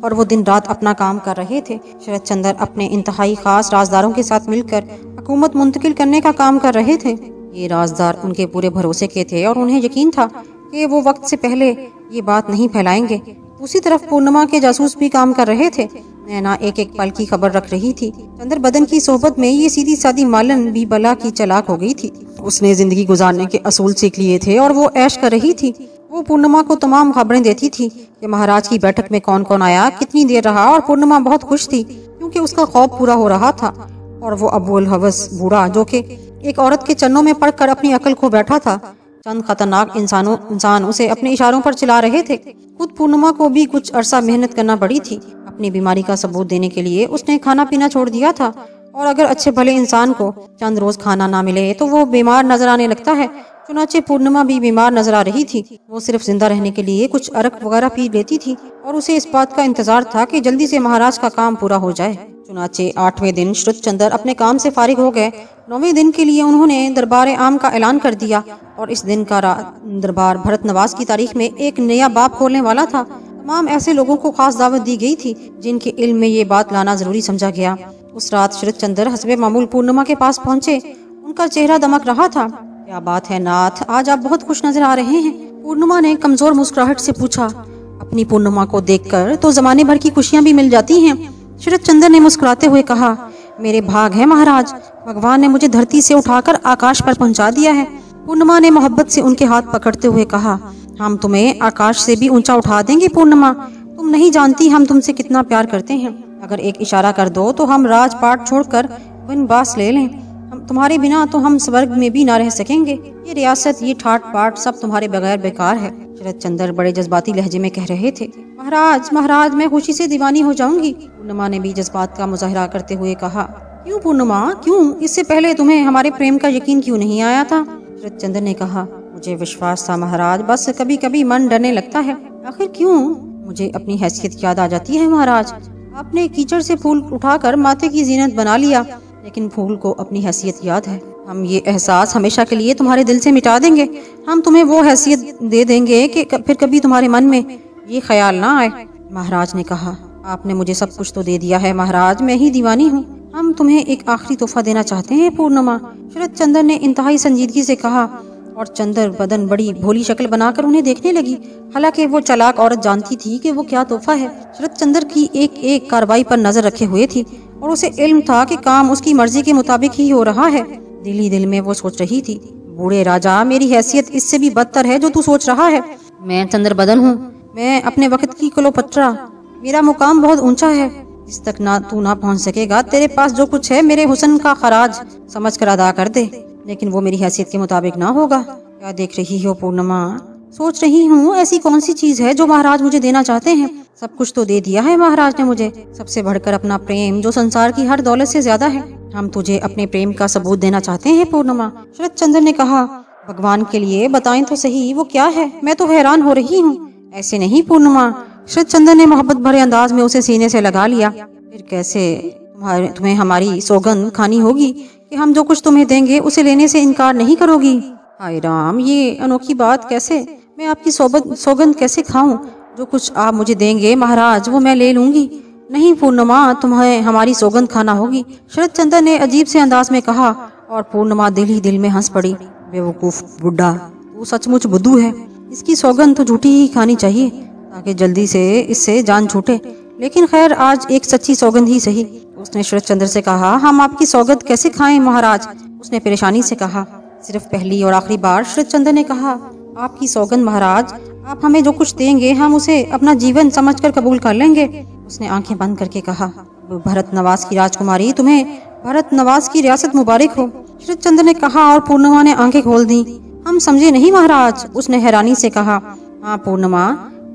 [SPEAKER 1] और वो दिन रात अपना काम कर रहे थे। शरद चंद्र अपने इंतहाई खास राजदारों के साथ मिलकर हुकूमत मुंतकिल करने का काम कर रहे थे। ये राजदार उनके पूरे भरोसे के थे और उन्हें यकीन था कि वो वक्त से पहले ये बात नहीं फैलाएंगे। दूसरी तरफ पूर्णिमा के जासूस भी काम कर रहे थे। नैना एक एक पल की खबर रख रही थी। चंद्र बदन की सोहबत में ये सीधी सादी मालन भी बला की चालाक हो गई थी। उसने जिंदगी गुजारने के असूल सीख लिए थे और वो ऐश कर रही थी। वो पूर्णिमा को तमाम खबरें देती थी कि महाराज की बैठक में कौन कौन आया, कितनी देर रहा, और पूर्णिमा बहुत खुश थी क्योंकि उसका खौफ पूरा हो रहा था। और वो अबुल हवस बूढ़ा, जो कि एक औरत के चन्नों में पड़कर अपनी अकल खो बैठा था। चंद खतरनाक इंसान उसे अपने इशारों पर चला रहे थे। खुद पूर्णिमा को भी कुछ अरसा मेहनत करना पड़ी थी। अपनी बीमारी का सबूत देने के लिए उसने खाना पीना छोड़ दिया था, और अगर अच्छे भले इंसान को चंद रोज खाना ना मिले तो वो बीमार नजर आने लगता है। चुनाचे पूर्णिमा भी बीमार नजर आ रही थी। वो सिर्फ जिंदा रहने के लिए कुछ अरक वगैरह पी लेती थी और उसे इस बात का इंतजार था कि जल्दी से महाराज का काम पूरा हो जाए। चुनाचे 8वें दिन श्रुतचंद्र अपने काम से फारिग हो गए। 9वें दिन के लिए उन्होंने दरबार आम का ऐलान कर दिया और इस दिन का दरबार भरत नवाज की तारीख में एक नया बाब खोलने वाला था। तमाम ऐसे लोगों को खास दावत दी गई थी जिनके इल्म में ये बात लाना जरूरी समझा गया। उस रात श्रुतचंद्र हस्बे मामूल पूर्णिमा के पास पहुँचे। उनका चेहरा दमक रहा था। क्या बात है नाथ, आज आप बहुत खुश नजर आ रहे हैं। पूर्णिमा ने कमजोर मुस्कुराहट से पूछा। अपनी पूर्णिमा को देखकर तो जमाने भर की खुशियां भी मिल जाती हैं। श्रुतचंद्र ने मुस्कुराते हुए कहा, मेरे भाग है महाराज, भगवान ने मुझे धरती से उठाकर आकाश पर पहुंचा दिया है। पूर्णिमा ने मोहब्बत से उनके हाथ पकड़ते हुए कहा, हम तुम्हें आकाश से भी ऊंचा उठा देंगे पूर्णिमा, तुम नहीं जानती हम तुमसे कितना प्यार करते हैं। अगर एक इशारा कर दो तो हम राजपाट छोड़कर वनवास ले लें। हम तुम्हारे बिना तो हम स्वर्ग में भी ना रह सकेंगे। ये रियासत, ये ठाट बाट सब तुम्हारे बगैर बेकार है। श्रुतचंद्र बड़े जज्बाती लहजे में कह रहे थे। महाराज महाराज, मैं खुशी से दीवानी हो जाऊंगी। पूर्णिमा ने भी जज्बात का मुजाहरा करते हुए कहा। क्यों पूर्णिमा, क्यों? इससे पहले तुम्हें हमारे प्रेम का यकीन क्यों नहीं आया था? श्रुतचंद्र ने कहा, मुझे विश्वास था महाराज, बस कभी कभी मन डरने लगता है। आखिर क्यों? मुझे अपनी हैसियत याद आ जाती है महाराज। आपने कीचड़ से फूल उठाकर माथे की जीनत बना लिया, लेकिन फूल को अपनी हैसियत याद है। हम ये एहसास हमेशा के लिए तुम्हारे दिल से मिटा देंगे। हम तुम्हें वो हैसियत दे देंगे कि फिर कभी तुम्हारे मन में ये ख्याल ना आए। महाराज ने कहा, आपने मुझे सब कुछ तो दे दिया है महाराज, मैं ही दीवानी हूँ। हम तुम्हें एक आखिरी तोहफा देना चाहते हैं पूर्णिमा। श्रुतचंद्र ने इंतहाई संजीदगी से कहा और चंद्र बदन बड़ी भोली शक्ल बनाकर उन्हें देखने लगी। हालांकि वो चालाक औरत जानती थी कि वो क्या तोहफा है। श्रुतचंद्र की एक एक कार्रवाई पर नजर रखे हुए थी और उसे इल्म था कि काम उसकी मर्जी के मुताबिक ही हो रहा है। दिल ही दिल में वो सोच रही थी, बूढ़े राजा, मेरी हैसियत इससे भी बदतर है जो तू सोच रहा है। मैं चंद्र बदन हूँ, मैं अपने वक्त की क्लोपत्रा, मेरा मुकाम बहुत ऊंचा है, इस तक ना तू ना पहुँच सकेगा। तेरे पास जो कुछ है मेरे हुस्न का खराज समझ कर अदा कर दे, लेकिन वो मेरी हैसियत के मुताबिक ना होगा। क्या देख रही हो पूर्णिमा? सोच रही हूँ ऐसी कौन सी चीज है जो महाराज मुझे देना चाहते हैं। सब कुछ तो दे दिया है महाराज ने मुझे, सबसे बढ़कर अपना प्रेम जो संसार की हर दौलत से ज्यादा है। हम तुझे अपने प्रेम का सबूत देना चाहते हैं पूर्णिमा। श्रुतचंद्र ने कहा, भगवान के लिए बताएं तो सही वो क्या है, मैं तो हैरान हो रही हूँ। ऐसे नहीं पूर्णिमा। श्रुतचंद्र ने मोहब्बत भरे अंदाज में उसे सीने से लगा लिया। फिर कैसे? तुम्हें हमारी सौगंध खानी होगी कि हम जो कुछ तुम्हें देंगे उसे लेने से इनकार नहीं करोगी। हाय राम, ये अनोखी बात कैसे? मैं आपकी सौगंध कैसे खाऊं? जो कुछ आप मुझे देंगे महाराज वो मैं ले लूंगी। नहीं पूर्णिमा, तुम्हें हमारी सौगंध खाना होगी, श्रुतचंद्र ने अजीब से अंदाज में कहा। और पूर्णिमा दिल ही दिल में हंस पड़ी। बेवकूफ बुड्ढा, तू सचमुच बुद्धू है। इसकी सौगंध तो झूठी ही खानी चाहिए ताकि जल्दी से इससे जान छूटे। लेकिन खैर, आज एक सच्ची सौगंध ही सही। उसने श्रुतचंद्र से कहा, हम आपकी सौगंध कैसे खाएं महाराज? उसने परेशानी से कहा। सिर्फ पहली और आखिरी बार श्रुतचंद्र ने कहा, आपकी सौगंध महाराज, आप हमें जो कुछ देंगे हम उसे अपना जीवन समझकर कबूल कर लेंगे। उसने आंखें बंद करके कहा, भरत नवाज की राजकुमारी, तुम्हें भरत नवाज की रियासत मुबारक हो। श्रुतचंद्र ने कहा और पूर्णिमा ने आंखें खोल दी। हम समझे नहीं महाराज, उसने हैरानी से कहा। हाँ पूर्णिमा,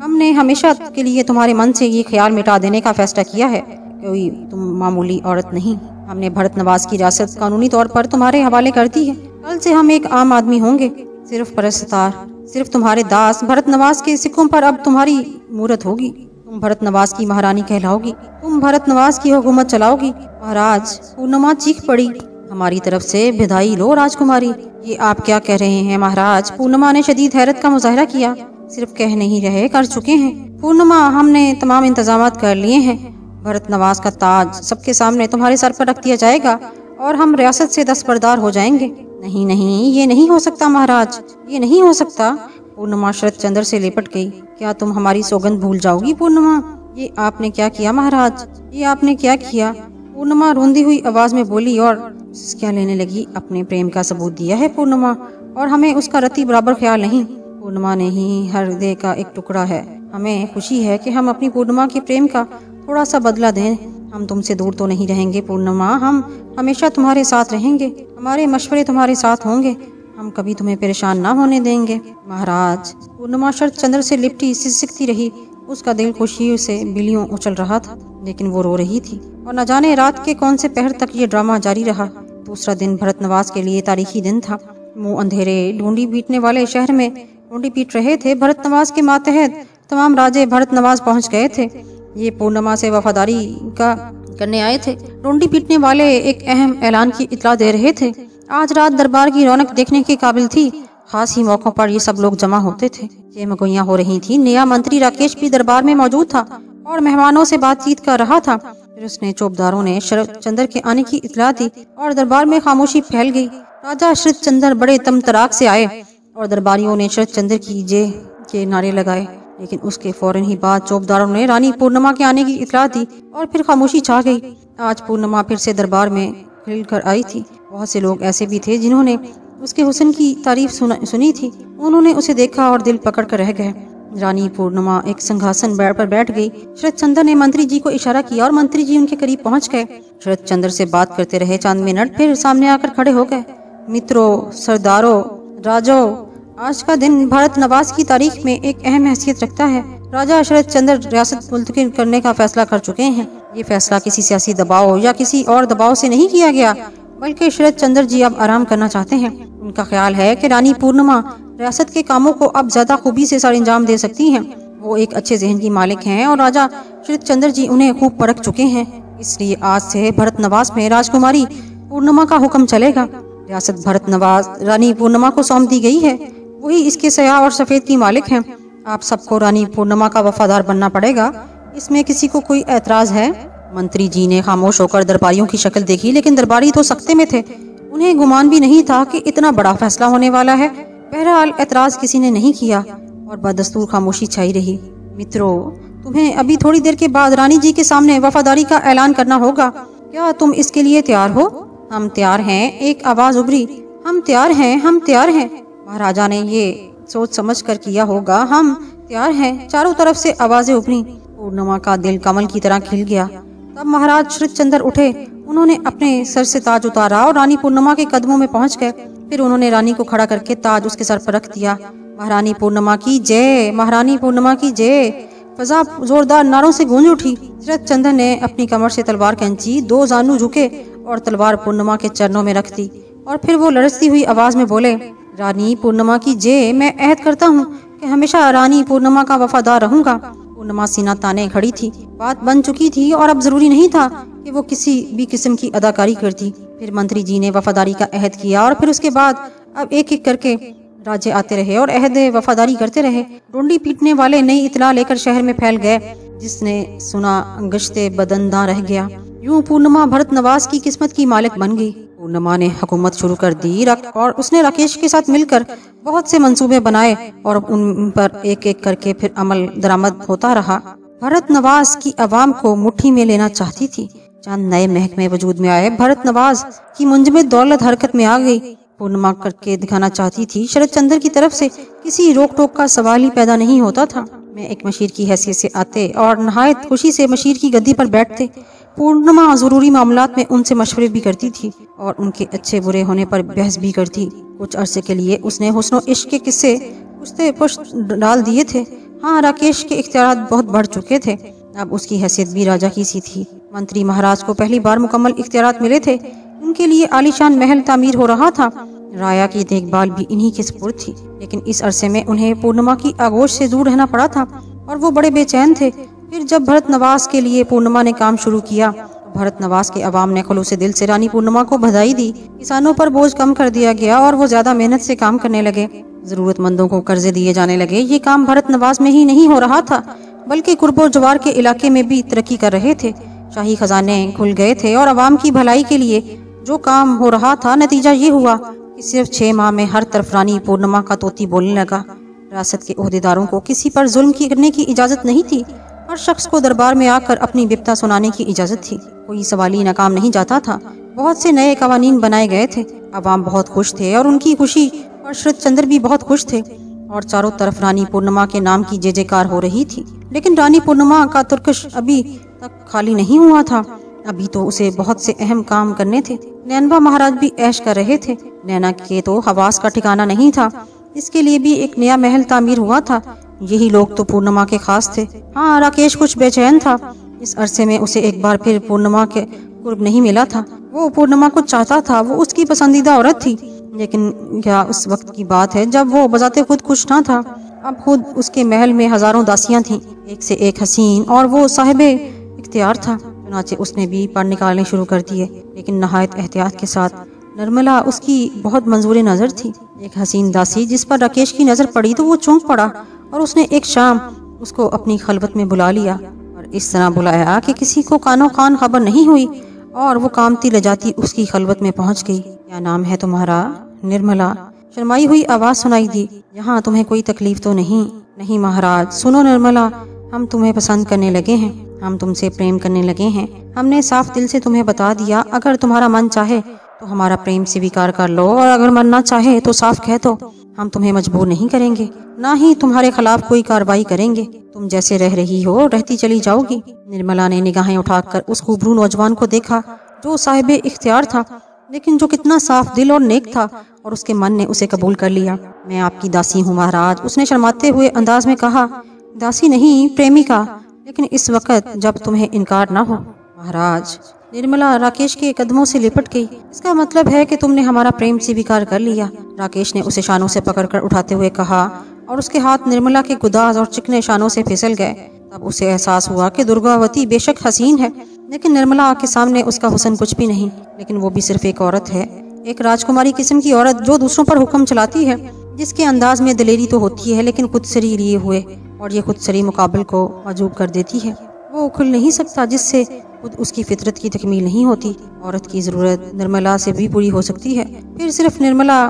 [SPEAKER 1] हमने हमेशा के लिए तुम्हारे मन से ये ख्याल मिटा देने का फैसला किया है। कोई तुम मामूली औरत नहीं, हमने भरत नवाज की रियासत कानूनी तौर पर तुम्हारे हवाले कर दी है। कल से हम एक आम आदमी होंगे, सिर्फ परस्तार, सिर्फ तुम्हारे दास। भरत नवाज के सिक्कों पर अब तुम्हारी मूरत होगी। तुम भरत नवाज की महारानी कहलाओगी, तुम भरत नवाज की हुकूमत चलाओगी। महाराज, पूर्णिमा चीख पड़ी, हमारी तरफ से विदाई लो राजकुमारी। ये आप क्या कह रहे हैं महाराज? पूर्णिमा ने शदीद हैरत का मुजाहरा किया। सिर्फ कह नहीं रहे, कर चुके हैं पूर्णिमा। हमने तमाम इंतजाम कर लिए हैं। भरत नवाज का ताज सबके सामने तुम्हारे सर पर रख दिया जाएगा और हम रियासत से दस्तबरदार हो जाएंगे। नहीं नहीं, ये नहीं हो सकता महाराज, ये नहीं हो सकता। पूर्णिमा श्रुतचंद्र से लिपट गई। क्या तुम हमारी सौगंध भूल जाओगी पूर्णिमा? ये आपने क्या किया महाराज? ये आपने क्या किया? पूर्णिमा रोंदी हुई आवाज में बोली और क्या लेने लगी। अपने प्रेम का सबूत दिया है पूर्णिमा, और हमें उसका रत्ती बराबर ख्याल नहीं। पूर्णिमा ने ही हृदय का एक टुकड़ा है। हमें खुशी है कि हम अपनी पूर्णिमा के प्रेम का थोड़ा सा बदला दें। हम तुमसे दूर तो नहीं रहेंगे पूर्णिमा, हम हमेशा तुम्हारे साथ रहेंगे। हमारे मशवरे तुम्हारे साथ होंगे, हम कभी तुम्हें परेशान ना होने देंगे महाराज। पूर्णिमा श्रुतचंद्र से लिपटी सिसकती रही। उसका दिल खुशी से बिलियों उछल रहा था, लेकिन वो रो रही थी। और न जाने रात के कौन से पहर तक ये ड्रामा जारी रहा। दूसरा दिन भरत नवाज के लिए तारीखी दिन था। मुंह अंधेरे ढूंढी पीटने वाले शहर में ढूंढी पीट रहे थे। भरत नवाज के मातहत तमाम राजे भरत नवाज पहुंच गए थे। ये पूर्णिमा से वफादारी का करने आए थे। ढूंढी पीटने वाले एक अहम ऐलान की इत्तला दे रहे थे। आज रात दरबार की रौनक देखने के काबिल थी। खास ही मौकों पर ये सब लोग जमा होते थे। ये मगोइयां हो रही थी। नया मंत्री राकेश भी दरबार में मौजूद था और मेहमानों से बातचीत कर रहा था। फिर उसने चौबदारों ने शरद चंद्र के आने की इत्तला दी और दरबार में खामोशी फैल गई। राजा शरद चंद्र बड़े तमतराक से आए और दरबारियों ने शरद चंद्र की जय के नारे लगाए। लेकिन उसके फौरन ही बाद चौबदारों ने रानी पूर्णिमा के आने की इत्तला दी और फिर खामोशी छा गई। आज पूर्णिमा फिर से दरबार में खिल कर आई थी। बहुत से लोग ऐसे भी थे जिन्होंने उसके हुस्न की तारीफ सुनी थी। उन्होंने उसे देखा और दिल पकड़ कर रह गए। रानी पूर्णिमा एक सिंहासन पर बैठ गई। शरद चंद्र ने मंत्री जी को इशारा किया और मंत्री जी उनके करीब पहुंच गए। शरद चंद्र से बात करते रहे चंद मिनट, फिर सामने आकर खड़े हो गए। मित्रों, सरदारों, राजों, आज का दिन भारत नवाज की तारीख में एक अहम हैसियत रखता है। राजा शरद चंद्र रियासत मुल्तकिन करने का फैसला कर चुके हैं। ये फैसला किसी सियासी दबाव या किसी और दबाव से नहीं किया गया, बल्कि शरद चंद्र जी अब आराम करना चाहते हैं। उनका ख्याल है कि रानी पूर्णिमा रियासत के कामों को अब ज्यादा खूबी से सर अंजाम दे सकती हैं। वो एक अच्छे जहन की मालिक हैं और राजा शरद चंद्र जी उन्हें खूब परख चुके हैं। इसलिए आज से भरत नवाज में राजकुमारी पूर्णिमा का हुक्म चलेगा। रियासत भरत नवाज रानी पूर्णिमा को सौंप दी गई है। वही इसके सयाह और सफेद की मालिक हैं। आप सबको रानी पूर्णिमा का वफादार बनना पड़ेगा। इसमें किसी को कोई ऐतराज है? मंत्री जी ने खामोश होकर दरबारियों की शक्ल देखी, लेकिन दरबारी तो सख्ते में थे। उन्हें गुमान भी नहीं था कि इतना बड़ा फैसला होने वाला है। बहरहाल ऐतराज किसी ने नहीं किया और बदस्तूर खामोशी छाई रही। मित्रों, तुम्हें अभी थोड़ी देर के बाद रानी जी के सामने वफादारी का ऐलान करना होगा। क्या तुम इसके लिए तैयार हो? हम तैयार हैं, एक आवाज उभरी। हम तैयार हैं, हम तैयार हैं। महाराजा ने ये सोच समझ कर किया होगा। हम तैयार हैं। चारों तरफ से आवाजें उभरी। पूर्णिमा का दिल कमल की तरह खिल गया। तब महाराज शरद चंद्र उठे। उन्होंने अपने सर से ताज उतारा और रानी पूर्णिमा के कदमों में पहुंच गए। फिर उन्होंने रानी को खड़ा करके ताज उसके सर पर रख दिया। महारानी पूर्णिमा की जय, महारानी पूर्णिमा की जय। फजा जोरदार नारों से गूंज उठी। शरद चंद्र ने अपनी कमर से तलवार खींची, दो जानू झुके और तलवार पूर्णिमा के चरणों में रख दी और फिर वो लड़ती हुई आवाज में बोले, रानी पूर्णिमा की जय। मैं अहद करता हूँ कि हमेशा रानी पूर्णिमा का वफादार रहूंगा। पूर्णिमा सीना ताने खड़ी थी। बात बन चुकी थी और अब जरूरी नहीं था कि वो किसी भी किस्म की अदाकारी करती। फिर मंत्री जी ने वफादारी का अहद किया और फिर उसके बाद अब एक एक करके राजे आते रहे और अहद वफादारी करते रहे। ढूंढी पीटने वाले नई इतला लेकर शहर में फैल गए। जिसने सुना गश्ते बदंदा रह गया। यूं पूर्णिमा भरत नवाज की किस्मत की मालिक बन गई। पूर्णिमा ने हुकूमत शुरू कर दी और उसने राकेश के साथ मिलकर बहुत से मंसूबे बनाए और उन पर एक एक करके फिर अमल दरामद होता रहा। भरत नवाज की आवाम को मुट्ठी में लेना चाहती थी। चंद नए महकमे वजूद में आए। भरत नवाज की मुंजमद दौलत हरकत में आ गई। पूर्णिमा करके दिखाना चाहती थी। शरद चंद्र की तरफ से किसी रोक टोक का सवाल ही पैदा नहीं होता था। मैं एक मशीर की हैसियत से आते और नहायत खुशी से मशीर की गद्दी पर बैठते। पूर्णिमा जरूरी मामलात में उनसे मशवरे भी करती थी और उनके अच्छे बुरे होने पर बहस भी करती। कुछ अरसे के लिए उसने हुस्न इश्क के किस्से पुश्ते पुश्त डाल दिए थे। हाँ, राकेश के इख्तियारात बहुत बढ़ चुके थे। अब उसकी हैसियत भी राजा की सी थी। मंत्री महाराज को पहली बार मुकम्मल इख्तियारात मिले थे। उनके लिए आलीशान महल तामीर हो रहा था। राया की देखभाल भी इन्हीं के सुपुर्द थी। लेकिन इस अरसे में उन्हें पूर्णिमा की आगोश से दूर रहना पड़ा था और वो बड़े बेचैन थे। फिर जब भरत नवाज के लिए पूर्णिमा ने काम शुरू किया, भरत नवाज के अवाम ने खुलूसे दिल से रानी पूर्णिमा को बधाई दी। किसानों पर बोझ कम कर दिया गया और वो ज्यादा मेहनत से काम करने लगे। जरूरतमंदों को कर्जे दिए जाने लगे। ये काम भरत नवाज में ही नहीं हो रहा था, बल्कि कुर्बो जवार के इलाके में भी तरक्की कर रहे थे। शाही खजाने खुल गए थे और अवाम की भलाई के लिए जो काम हो रहा था, नतीजा ये हुआ कि सिर्फ 6 माह में हर तरफ रानी पूर्णिमा का तोती बोलने लगा। रियासत के ओहदेदारों को किसी पर जुल्म करने की इजाजत नहीं थी। हर शख्स को दरबार में आकर अपनी बिपता सुनाने की इजाजत थी। कोई सवाली नाकाम नहीं जाता था। बहुत से नए कवानीन बनाए गए थे। अवाम बहुत खुश थे और उनकी खुशी और शरद चंद्र भी बहुत खुश थे और चारों तरफ रानी पूर्णिमा के नाम की जय जयकार हो रही थी। लेकिन रानी पूर्णिमा का तुर्कश अभी तक खाली नहीं हुआ था। अभी तो उसे बहुत से अहम काम करने थे। नैनवा महाराज भी ऐश कर रहे थे। नैना के तो हवास का ठिकाना नहीं था। इसके लिए भी एक नया महल तामीर हुआ था। यही लोग तो पूर्णिमा के खास थे। हाँ, राकेश कुछ बेचैन था। इस अरसे में उसे एक बार फिर पूर्णिमा के कुर्ब नहीं मिला था। वो पूर्णिमा को चाहता था। वो उसकी पसंदीदा औरत थी। लेकिन क्या उस वक्त की बात है जब वो बजाते खुद खुश ना था। अब खुद उसके महल में हजारों दासियां थीं, एक से एक हसीन, और वो साहिबे इख्तियार था। चुनाचे उसने भी पर निकालने शुरू कर दिए, लेकिन नहायत एहतियात के साथ। निर्मला उसकी बहुत मंजूर नज़र थी। एक हसीन दासी जिस पर राकेश की नज़र पड़ी तो वो चौंक पड़ा और उसने एक शाम उसको अपनी खलवत में बुला लिया, और इस तरह बुलाया कि किसी को कानो कान खबर नहीं हुई, और वो कामती लजाती उसकी खलवत में पहुंच गई। क्या नाम है तुम्हारा? निर्मला शर्माई हुई आवाज सुनाई दी। यहाँ तुम्हें कोई तकलीफ तो नहीं? नहीं महाराज। सुनो निर्मला, हम तुम्हें पसंद करने लगे हैं, हम तुमसे प्रेम करने लगे हैं। हमने साफ दिल से तुम्हें बता दिया, अगर तुम्हारा मन चाहे तो हमारा प्रेम स्वीकार कर लो, और अगर मन ना चाहे तो साफ कह दो। हम तुम्हें मजबूर नहीं करेंगे, ना ही तुम्हारे खिलाफ कोई कार्रवाई करेंगे। तुम जैसे रह रही हो रहती चली जाओगी। निर्मला ने निगाहें उठाकर उस खूबरू नौजवान को देखा जो साहिबे इख्तियार था, लेकिन जो कितना साफ दिल और नेक था, और उसके मन ने उसे कबूल कर लिया। मैं आपकी दासी हूँ महाराज, उसने शर्माते हुए अंदाज में कहा। दासी नहीं, प्रेमिका, लेकिन इस वक्त जब तुम्हें इनकार ना हो। महाराज। निर्मला राकेश के कदमों से लिपट गई। इसका मतलब है कि तुमने हमारा प्रेम स्वीकार कर लिया। राकेश ने उसे शानों से पकड़कर उठाते हुए कहा, और उसके हाथ निर्मला के गुदाज और चिकने शानों से फिसल गए। तब उसे एहसास हुआ कि दुर्गावती बेशक हसीन है, लेकिन निर्मला के सामने उसका हुस्न कुछ भी नहीं। लेकिन वो भी सिर्फ एक औरत है, एक राजकुमारी किस्म की औरत जो दूसरों पर हुक्म चलाती है, जिसके अंदाज में दिलेरी तो होती है लेकिन खुदसरी लिए हुए, और ये खुदसरी मुकाबल को मजबूर कर देती है। वो खुल नहीं सकता जिससे खुद उसकी फितरत की तकमील नहीं होती। औरत की ज़रूरत निर्मला से भी पूरी हो सकती है, फिर सिर्फ निर्मला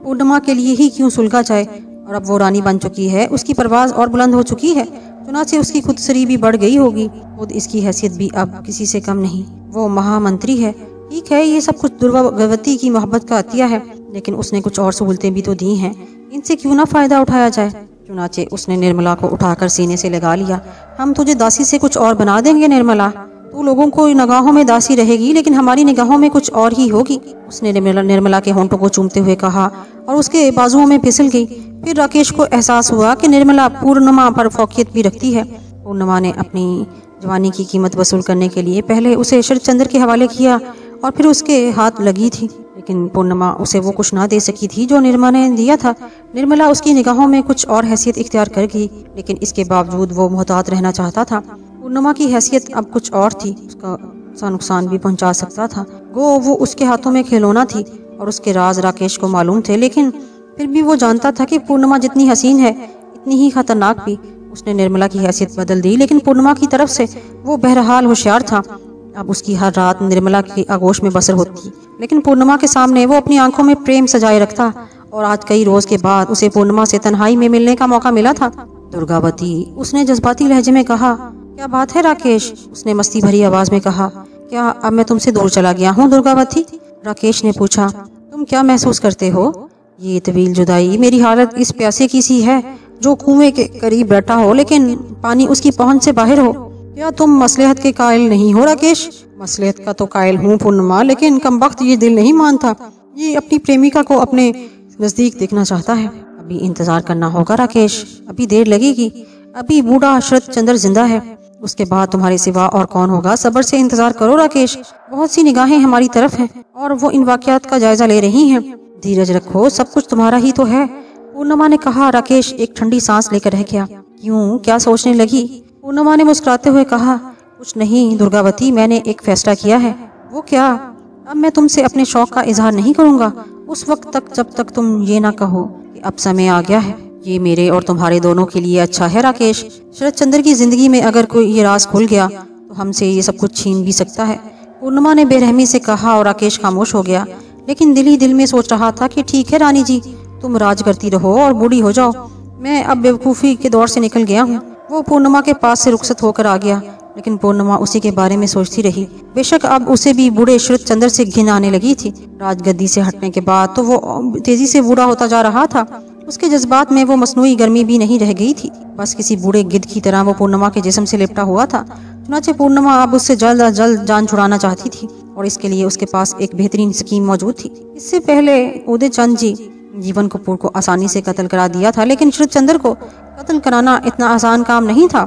[SPEAKER 1] पूर्णिमा के लिए ही क्यों सुलगा जाए। और अब वो रानी बन चुकी है, उसकी परवाज और बुलंद हो चुकी है, चुनाचे उसकी खुदसरी भी बढ़ गई होगी। खुद इसकी हैसियत भी अब किसी से कम नहीं। वो महामंत्री है। ठीक है, ये सब कुछ दुर्गावती की मोहब्बत का अतिया है, लेकिन उसने कुछ और सहूलतें भी तो दी हैं, इनसे क्यों ना फायदा उठाया जाए। चुनाचे उसने निर्मला को उठाकर सीने से लगा लिया। हम तुझे दासी से कुछ और बना देंगे निर्मला, तू लोगों को निगाहों में दासी रहेगी, लेकिन हमारी निगाहों में कुछ और ही होगी। उसने निर्मला के होंठों को चूमते हुए कहा, और उसके बाजुओं में फिसल गई। फिर राकेश को एहसास हुआ कि निर्मला पूर्णिमा पर फौकियत भी रखती है। पूर्णिमा ने अपनी जवानी की कीमत वसूल करने के लिए पहले उसे शरदचंद्र के हवाले किया, और फिर उसके हाथ लगी थी, लेकिन पूर्णिमा उसे वो कुछ ना दे सकी थी जो निर्मला ने दिया था। निर्मला उसकी निगाहों में कुछ और हैसियत इख्तियार कर गई, लेकिन इसके बावजूद वो मोहतात रहना चाहता था। पूर्णिमा की हैसियत अब कुछ और थी, उसका नुकसान भी पहुंचा सकता था। वो उसके हाथों में खिलौना थी, और उसके राज राकेश को मालूम थे, लेकिन फिर भी वो जानता था कि पूर्णिमा जितनी हसीन है इतनी ही खतरनाक भी। उसने निर्मला की हैसियत बदल दी, लेकिन पूर्णिमा की तरफ से वो बहरहाल होशियार था। अब उसकी हर रात निर्मला की आगोश में बसर होती, लेकिन पूर्णिमा के सामने वो अपनी आंखों में प्रेम सजाए रखता। और आज कई रोज के बाद उसे पूर्णिमा से तन्हाई में मिलने का मौका मिला था। दुर्गावती, उसने जज्बाती लहजे में कहा। क्या बात है राकेश? उसने मस्ती भरी आवाज में कहा। क्या अब मैं तुमसे दूर चला गया हूँ दुर्गावती? राकेश ने पूछा। तुम क्या महसूस करते हो? ये तवील जुदाई, मेरी हालत इस प्यासे की सी है जो कुएं के करीब बैठा हो लेकिन पानी उसकी पहुंच से बाहर हो। क्या तुम मसलहत के कायल नहीं हो राकेश? मसलहत का तो कायल हूँ पूर्णिमा, लेकिन कमबख्त ये दिल नहीं मानता। ये अपनी प्रेमिका को अपने नजदीक देखना चाहता है। अभी इंतजार करना होगा राकेश, अभी देर लगेगी। अभी बूढ़ा शरदचंद्र जिंदा है, उसके बाद तुम्हारे सिवा और कौन होगा। सब्र से इंतजार करो राकेश, बहुत सी निगाहें हमारी तरफ हैं और वो इन वाकयात का जायजा ले रही हैं। धीरज रखो, सब कुछ तुम्हारा ही तो है। पूर्णिमा ने कहा। राकेश एक ठंडी सांस लेकर रह गया। क्यों, क्या सोचने लगी? पूर्णिमा ने मुस्कुराते हुए कहा। कुछ नहीं दुर्गावती, मैंने एक फैसला किया है। वो क्या? अब मैं तुमसे अपने शौक का इजहार नहीं करूंगा उस वक्त तक जब तक तुम ये ना कहो कि अब समय आ गया है। ये मेरे और तुम्हारे दोनों के लिए अच्छा है राकेश। शरदचंद्र की जिंदगी में अगर कोई ये राज खुल गया तो हमसे ये सब कुछ छीन भी सकता है। पूर्णिमा ने बेरहमी से कहा और राकेश खामोश हो गया, लेकिन दिल ही दिल में सोच रहा था कि ठीक है रानी जी, तुम राज करती रहो और बूढ़ी हो जाओ, मैं अब बेवकूफ़ी के दौर से निकल गया हूँ। वो पूर्णिमा के पास से रुखसत होकर आ गया, लेकिन पूर्णिमा उसी के बारे में सोचती रही। बेशक अब उसे भी बूढ़े शरदचंद्र से घिन आने लगी थी। राजगद्दी से हटने के बाद तो वो तेजी से बूढ़ा होता जा रहा था। उसके जज्बात में वो मसनूई गर्मी भी नहीं रह गई थी। बस किसी बूढ़े गिद्ध की तरह वो पूर्णिमा के जिस्म से लिपटा हुआ था। चुनाचे पूर्णिमा अब उससे जल्द अज जल्द जान छुड़ाना चाहती थी और इसके लिए उसके पास एक बेहतरीन स्कीम मौजूद थी। इससे पहले उदय चंद जी जीवन कपूर को आसानी से कत्ल करा दिया था, लेकिन शरदचंद्र को कत्ल कराना इतना आसान काम नहीं था।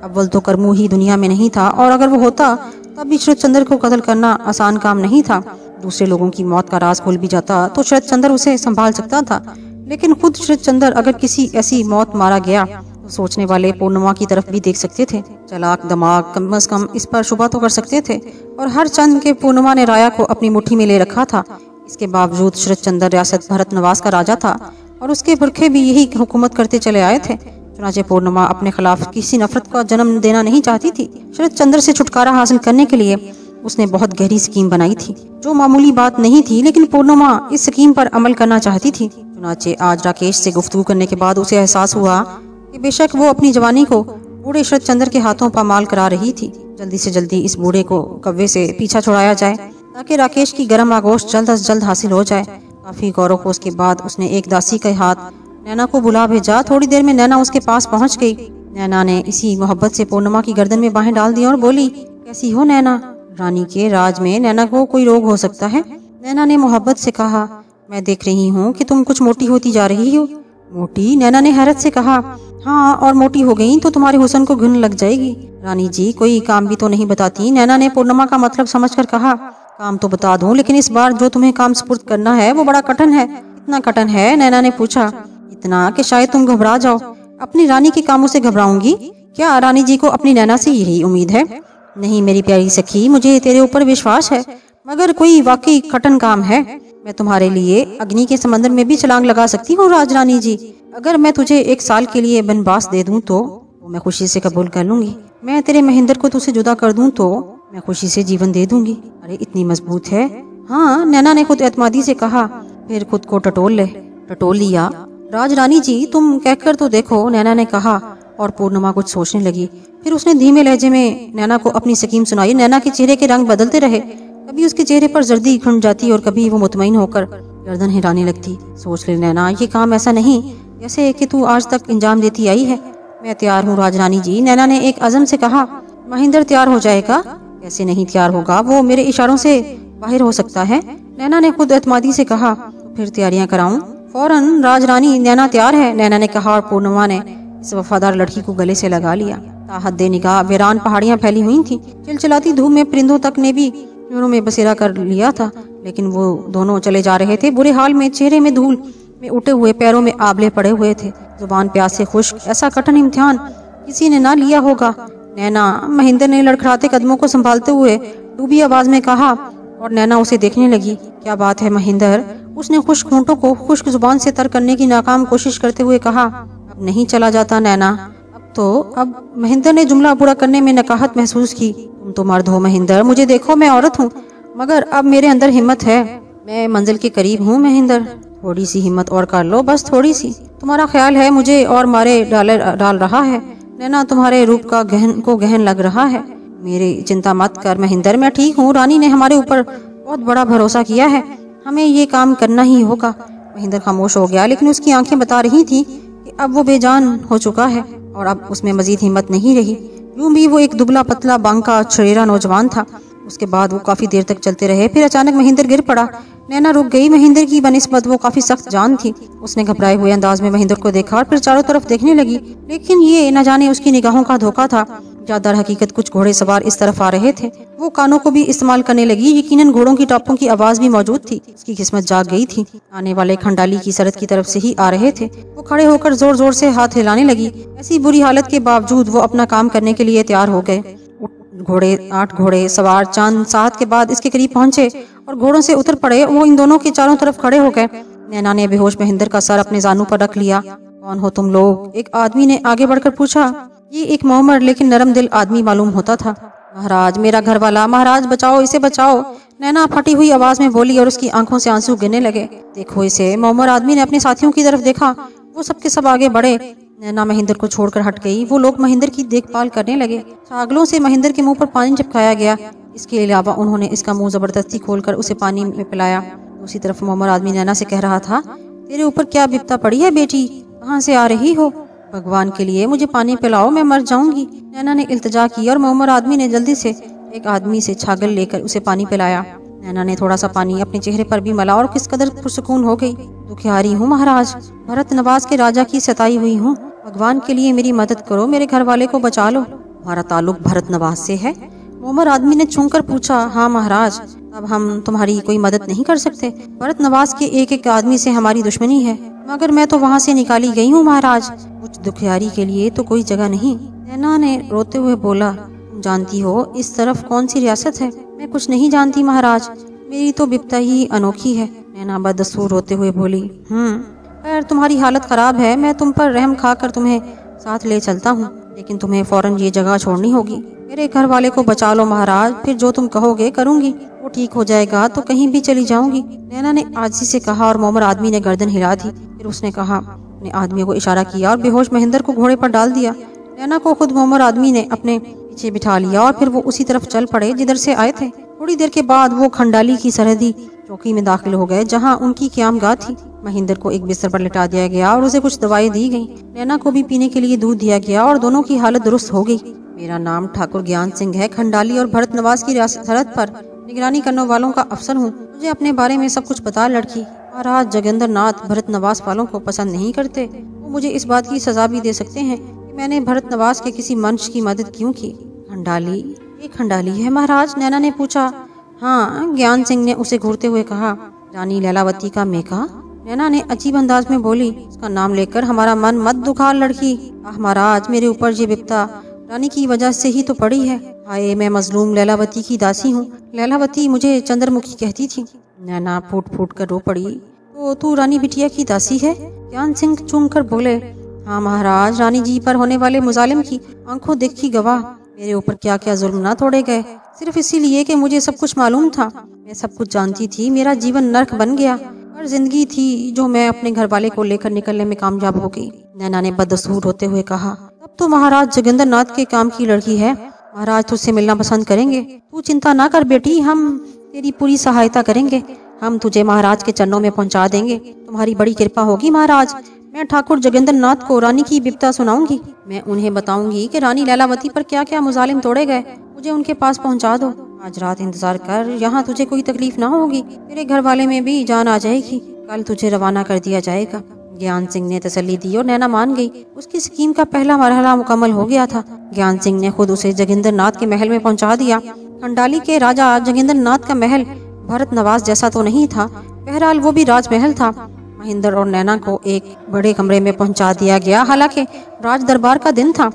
[SPEAKER 1] अव्वल तो करमू ही दुनिया में नहीं था, और अगर वो होता तब भी शरदचंद्र को कत्ल करना आसान काम नहीं था। दूसरे लोगों की मौत का राज खुल भी जाता तो शरद चंद्र उसे संभाल सकता था, लेकिन खुद शरद चंद्र अगर किसी ऐसी मौत मारा गया तो सोचने वाले पूर्णिमा की तरफ भी देख सकते थे। चालाक दिमाग कम से कम इस पर शुबा तो कर सकते थे। और हर चंद के पूर्णिमा ने राया को अपनी मुट्ठी में ले रखा था। इसके बावजूद शरद चंद्र रियासत भरत नवाज का राजा था और उसके पुरखे भी यही हुकूमत करते चले आए थे। चुनाचे पूर्णिमा अपने खिलाफ किसी नफरत का जन्म देना नहीं चाहती थी। शरद चंद्र से छुटकारा हासिल करने के लिए उसने बहुत गहरी स्कीम बनाई थी, जो मामूली बात नहीं थी, लेकिन पूर्णिमा इस स्कीम पर अमल करना चाहती थी। चुनाचे आज राकेश से गुफ्तगू करने के बाद उसे एहसास हुआ कि बेशक वो अपनी जवानी को बूढ़े शरद चंद्र के हाथों पामाल करा रही थी। जल्दी से जल्दी इस बूढ़े को कव्वे से पीछा छुड़ाया जाए ताकि राकेश की गर्म आगोश जल्द अज जल्द हासिल हो जाए। काफी गौर खोज के बाद उसने एक दासी के हाथ नैना को बुला भेजा। थोड़ी देर में नैना उसके पास पहुंच गई। नैना ने इसी मोहब्बत से पूर्णिमा की गर्दन में बाहें डाल दी और बोली, कैसी हो नैना? रानी के राज में नैना को कोई रोग हो सकता है? नैना ने मोहब्बत से कहा, मैं देख रही हूँ कि तुम कुछ मोटी होती जा रही हो। मोटी? नैना ने हैरत से कहा, हाँ, और मोटी हो गई तो तुम्हारे हुस्न को घुन लग जाएगी। रानी जी कोई काम भी तो नहीं बताती। नैना ने पूर्णिमा का मतलब समझकर कहा, काम तो बता दूं, लेकिन इस बार जो तुम्हें काम सुपुर्द करना है वो बड़ा कठिन है। इतना कठिन है? नैना ने पूछा। इतना कि शायद तुम घबरा जाओ। अपनी रानी के कामों से घबराऊंगी क्या? रानी जी को अपनी नैना से यही उम्मीद है? नहीं मेरी प्यारी सखी, मुझे तेरे ऊपर विश्वास है, मगर कोई वाकई कठिन काम है। मैं तुम्हारे लिए अग्नि के समंदर में भी छलांग लगा सकती हूँ राजरानी जी। अगर मैं तुझे 1 साल के लिए बनवास दे दूं तो मैं खुशी से कबूल कर लूंगी। मैं तेरे महेंद्र को तुझसे जुदा कर दूं तो मैं खुशी से जीवन दे दूंगी। अरे इतनी मजबूत है? हाँ, नैना ने खुद एतमादी से कहा। फिर खुद को टटोल ले। टटोल लिया? राजरानी जी तुम कहकर तो देखो, नैना ने कहा और पूर्णिमा कुछ सोचने लगी। फिर उसने धीमे लहजे में नैना को अपनी स्कीम सुनाई। नैना के चेहरे के रंग बदलते रहे, कभी उसके चेहरे पर जर्दी खुंड जाती और कभी वो मुतमईन होकर गर्दन हिलाने लगती। सोच ले नैना, ये काम ऐसा नहीं जैसे कि तू आज तक इंजाम देती आई है। मैं तैयार हूँ राजरानी जी, नैना ने एक अज़म से कहा। महेंद्र तैयार हो जाएगा? कैसे नहीं तैयार होगा, वो मेरे इशारों से बाहर हो सकता है, नैना ने खुद एतमादी से कहा। फिर तैयारियां कराऊं? फौरन राजरानी, नैना तैयार है, नैना ने कहा और पूर्णिमा ने इस वफादार लड़की को गले से लगा लिया। ताहद निगाह वीरान पहाड़ियां फैली हुई थी। चिलचिलाती धूप में परिंदों तक ने भी नूरों में बसेरा कर लिया था, लेकिन वो दोनों चले जा रहे थे बुरे हाल में। चेहरे में धूल में उठे हुए, पैरों में आबले पड़े हुए थे, जुबान प्यास से खुश्क। ऐसा कठिन इम्तिहान किसी ने ना लिया होगा। नैना, महेंद्र ने लड़खड़ाते कदमों को संभालते हुए डूबी आवाज में कहा और नैना उसे देखने लगी। क्या बात है महेंद्र? उसने खुश्क होंठों को खुश्क जुबान से तर करने की नाकाम कोशिश करते हुए कहा। अब नहीं चला जाता नैना, अब महेंद्र ने जुमला पूरा करने में नकाहत महसूस की। तुम तो मर्द हो महेंद्र, मुझे देखो मैं औरत हूँ, मगर अब मेरे अंदर हिम्मत है। मैं मंजिल के करीब हूँ महेंद्र, थोड़ी सी हिम्मत और कर लो, बस थोड़ी सी। तुम्हारा ख्याल है मुझे और मारे डाल रहा है। नैना तुम्हारे रूप का गहन लग रहा है। मेरी चिंता मत कर महेंद्र, मैं ठीक हूँ। रानी ने हमारे ऊपर बहुत बड़ा भरोसा किया है, हमें ये काम करना ही होगा। महेंद्र खामोश हो गया, लेकिन उसकी आंखें बता रही थी कि अब वो बेजान हो चुका है और अब उसमें मजीद हिम्मत नहीं रही। यूं भी वो एक दुबला पतला बांका छड़ेरा नौजवान था। उसके बाद वो काफी देर तक चलते रहे। फिर अचानक महेंद्र गिर पड़ा। नैना रुक गई। महेंद्र की बनिस्बत वो काफी सख्त जान थी। उसने घबराए हुए अंदाज में महेंद्र को देखा और फिर चारों तरफ देखने लगी, लेकिन ये न जाने उसकी निगाहों का धोखा था या दर हकीकत कुछ घोड़े सवार इस तरफ आ रहे थे। वो कानों को भी इस्तेमाल करने लगी। यकीनन घोड़ों की टापों की आवाज भी मौजूद थी। उसकी किस्मत जाग गई थी। आने वाले खंडाली की सरहद की तरफ से ही आ रहे थे। वो खड़े होकर जोर जोर से हाथ हिलाने लगी। ऐसी बुरी हालत के बावजूद वो अपना काम करने के लिए तैयार हो गए। 8 घोड़े सवार चांद 7 के बाद इसके करीब पहुंचे और घोड़ों से उतर पड़े। वो इन दोनों के चारों तरफ खड़े हो गए। नैना ने बेहोश महेंद्र का सर अपने जानू पर रख लिया। कौन हो तुम लोग? एक आदमी ने आगे बढ़कर पूछा। ये एक मोहम्मद लेकिन नरम दिल आदमी मालूम होता था। महाराज, मेरा घर वाला, महाराज बचाओ, इसे बचाओ, नैना फटी हुई आवाज में बोली और उसकी आंखों से आंसू गिरने लगे। देखो इसे। मोहम्मद आदमी ने अपने साथियों की तरफ देखा। वो सबके सब आगे बढ़े। नैना महेंद्र को छोड़कर हट गई। वो लोग महेंद्र की देखभाल करने लगे। छागलों से महेंद्र के मुंह पर पानी चिपकाया गया। इसके अलावा उन्होंने इसका मुंह जबरदस्ती खोलकर उसे पानी में पिलाया। दूसरी तरफ मोहम्मद आदमी नैना से कह रहा था, तेरे ऊपर क्या विपता पड़ी है बेटी? कहाँ से आ रही हो? भगवान के लिए मुझे पानी पिलाओ, मैं मर जाऊंगी। नैना ने इल्तिजा की और मोहम्मद आदमी ने जल्दी से एक आदमी से छागल लेकर उसे पानी पिलाया। नैना ने थोड़ा सा पानी अपने चेहरे पर भी मला और किस कदर पुरसुकून हो गई। दुखियारी हूँ महाराज, भरत नवाज के राजा की सताई हुई हूँ। भगवान के लिए मेरी मदद करो, मेरे घर वाले को बचा लो। हमारा ताल्लुक भरत नवाज से है? मोहम्मद आदमी ने चूंकर पूछा। हाँ महाराज। अब हम तुम्हारी कोई मदद नहीं कर सकते। भरत नवाज के एक एक आदमी से हमारी दुश्मनी है, मगर मैं तो वहाँ से निकाली गई हूँ महाराज। कुछ दुखियारी के लिए तो कोई जगह नहीं। नैना ने रोते हुए बोला, तुम जानती हो इस तरफ कौन सी रियासत है? मैं कुछ नहीं जानती महाराज, मेरी तो बिपता ही अनोखी है। नैना बदसूर रोते हुए बोली, खैर तुम्हारी हालत खराब है, मैं तुम पर रहम खाकर तुम्हें साथ ले चलता हूँ, लेकिन तुम्हें फौरन ये जगह छोड़नी होगी। मेरे घर वाले को बचा लो महाराज, फिर जो तुम कहोगे करूँगी। वो ठीक हो जाएगा तो कहीं भी चली जाऊंगी। नैना ने आजी से कहा और मोमर आदमी ने गर्दन हिला दी। फिर उसने कहा, अपने आदमी को इशारा किया और बेहोश महेंद्र को घोड़े पर डाल दिया। नैना को खुद मोमर आदमी ने अपने पीछे बिठा लिया और फिर वो उसी तरफ चल पड़े जिधर से आए थे। थोड़ी देर के बाद वो खंडाली की सरहदी चौकी में दाखिल हो गए, जहाँ उनकी क़यामगाह थी। महेंद्र को एक बिस्तर पर लिटा दिया गया और उसे कुछ दवाई दी गई। नैना को भी पीने के लिए दूध दिया गया और दोनों की हालत दुरुस्त हो गई। मेरा नाम ठाकुर ज्ञान सिंह है, खंडाली और भरत नवाज की सरहद पर निगरानी करने वालों का अफसर हूँ। मुझे अपने बारे में सब कुछ बता लड़की। महाराज जोगिंदर नाथ भरत नवाज वालों को पसंद नहीं करते। वो मुझे इस बात की सजा भी दे सकते हैं कि मैंने भरत नवाज के किसी मनुष्य की मदद क्यों की। खंडाली, ये खंडाली है महाराज? नैना ने पूछा। हाँ, ज्ञान सिंह ने उसे घूरते हुए कहा। रानी लैलावती का मेका? नैना ने अजीब अंदाज में बोली। उसका नाम लेकर हमारा मन मत दुखा लड़की। आह महाराज, मेरे ऊपर ये विपता रानी की वजह से ही तो पड़ी है। हाय, मैं मजलूम लैलावती की दासी हूँ। लैलावती मुझे चंद्रमुखी कहती थी। नैना फूट फूट कर रो पड़ी। तो तू रानी बिटिया की दासी है? ज्ञान सिंह चूम कर बोले। हाँ महाराज, रानी जी पर होने वाले मुजालिम की आंखों देखी गवाह। मेरे ऊपर क्या क्या जुल्म ना तोड़े गए, सिर्फ इसीलिए कि मुझे सब कुछ मालूम था। मैं सब कुछ जानती थी। मेरा जीवन नर्क बन गया और जिंदगी थी जो मैं अपने घर वाले को लेकर निकलने में कामयाब हो गई। नैना ने बदसूर होते हुए कहा। अब तो महाराज जोगिंदर नाथ के काम की लड़की है। महाराज तुझसे मिलना पसंद करेंगे। तू चिंता ना कर बेटी, हम तेरी पूरी सहायता करेंगे। हम तुझे महाराज के चरणों में पहुंचा देंगे। तुम्हारी बड़ी कृपा होगी महाराज। मैं ठाकुर जोगिंदर नाथ को रानी की बिपता सुनाऊंगी। मैं उन्हें बताऊंगी कि रानी लैलावती पर क्या क्या मुजालिम तोड़े गए। मुझे उनके पास पहुंचा दो। आज रात इंतजार कर, यहाँ तुझे कोई तकलीफ ना होगी। तेरे घर वाले में भी जान आ जाएगी। कल तुझे रवाना कर दिया जाएगा। ज्ञान सिंह ने तसल्ली दी और नैना मान गई। उसकी स्कीम का पहला मरहला मुकम्मल हो गया था। ज्ञान सिंह ने खुद उसे जोगिंदर नाथ के महल में पहुंचा दिया। खंडाली के राजा जोगिंदर नाथ का महल भरत नवाज जैसा तो नहीं था, बहरहाल वो भी राजमहल था। महेंद्र और नैना को एक बड़े कमरे में पहुंचा दिया गया। हालांकि राज दरबार का दिन था,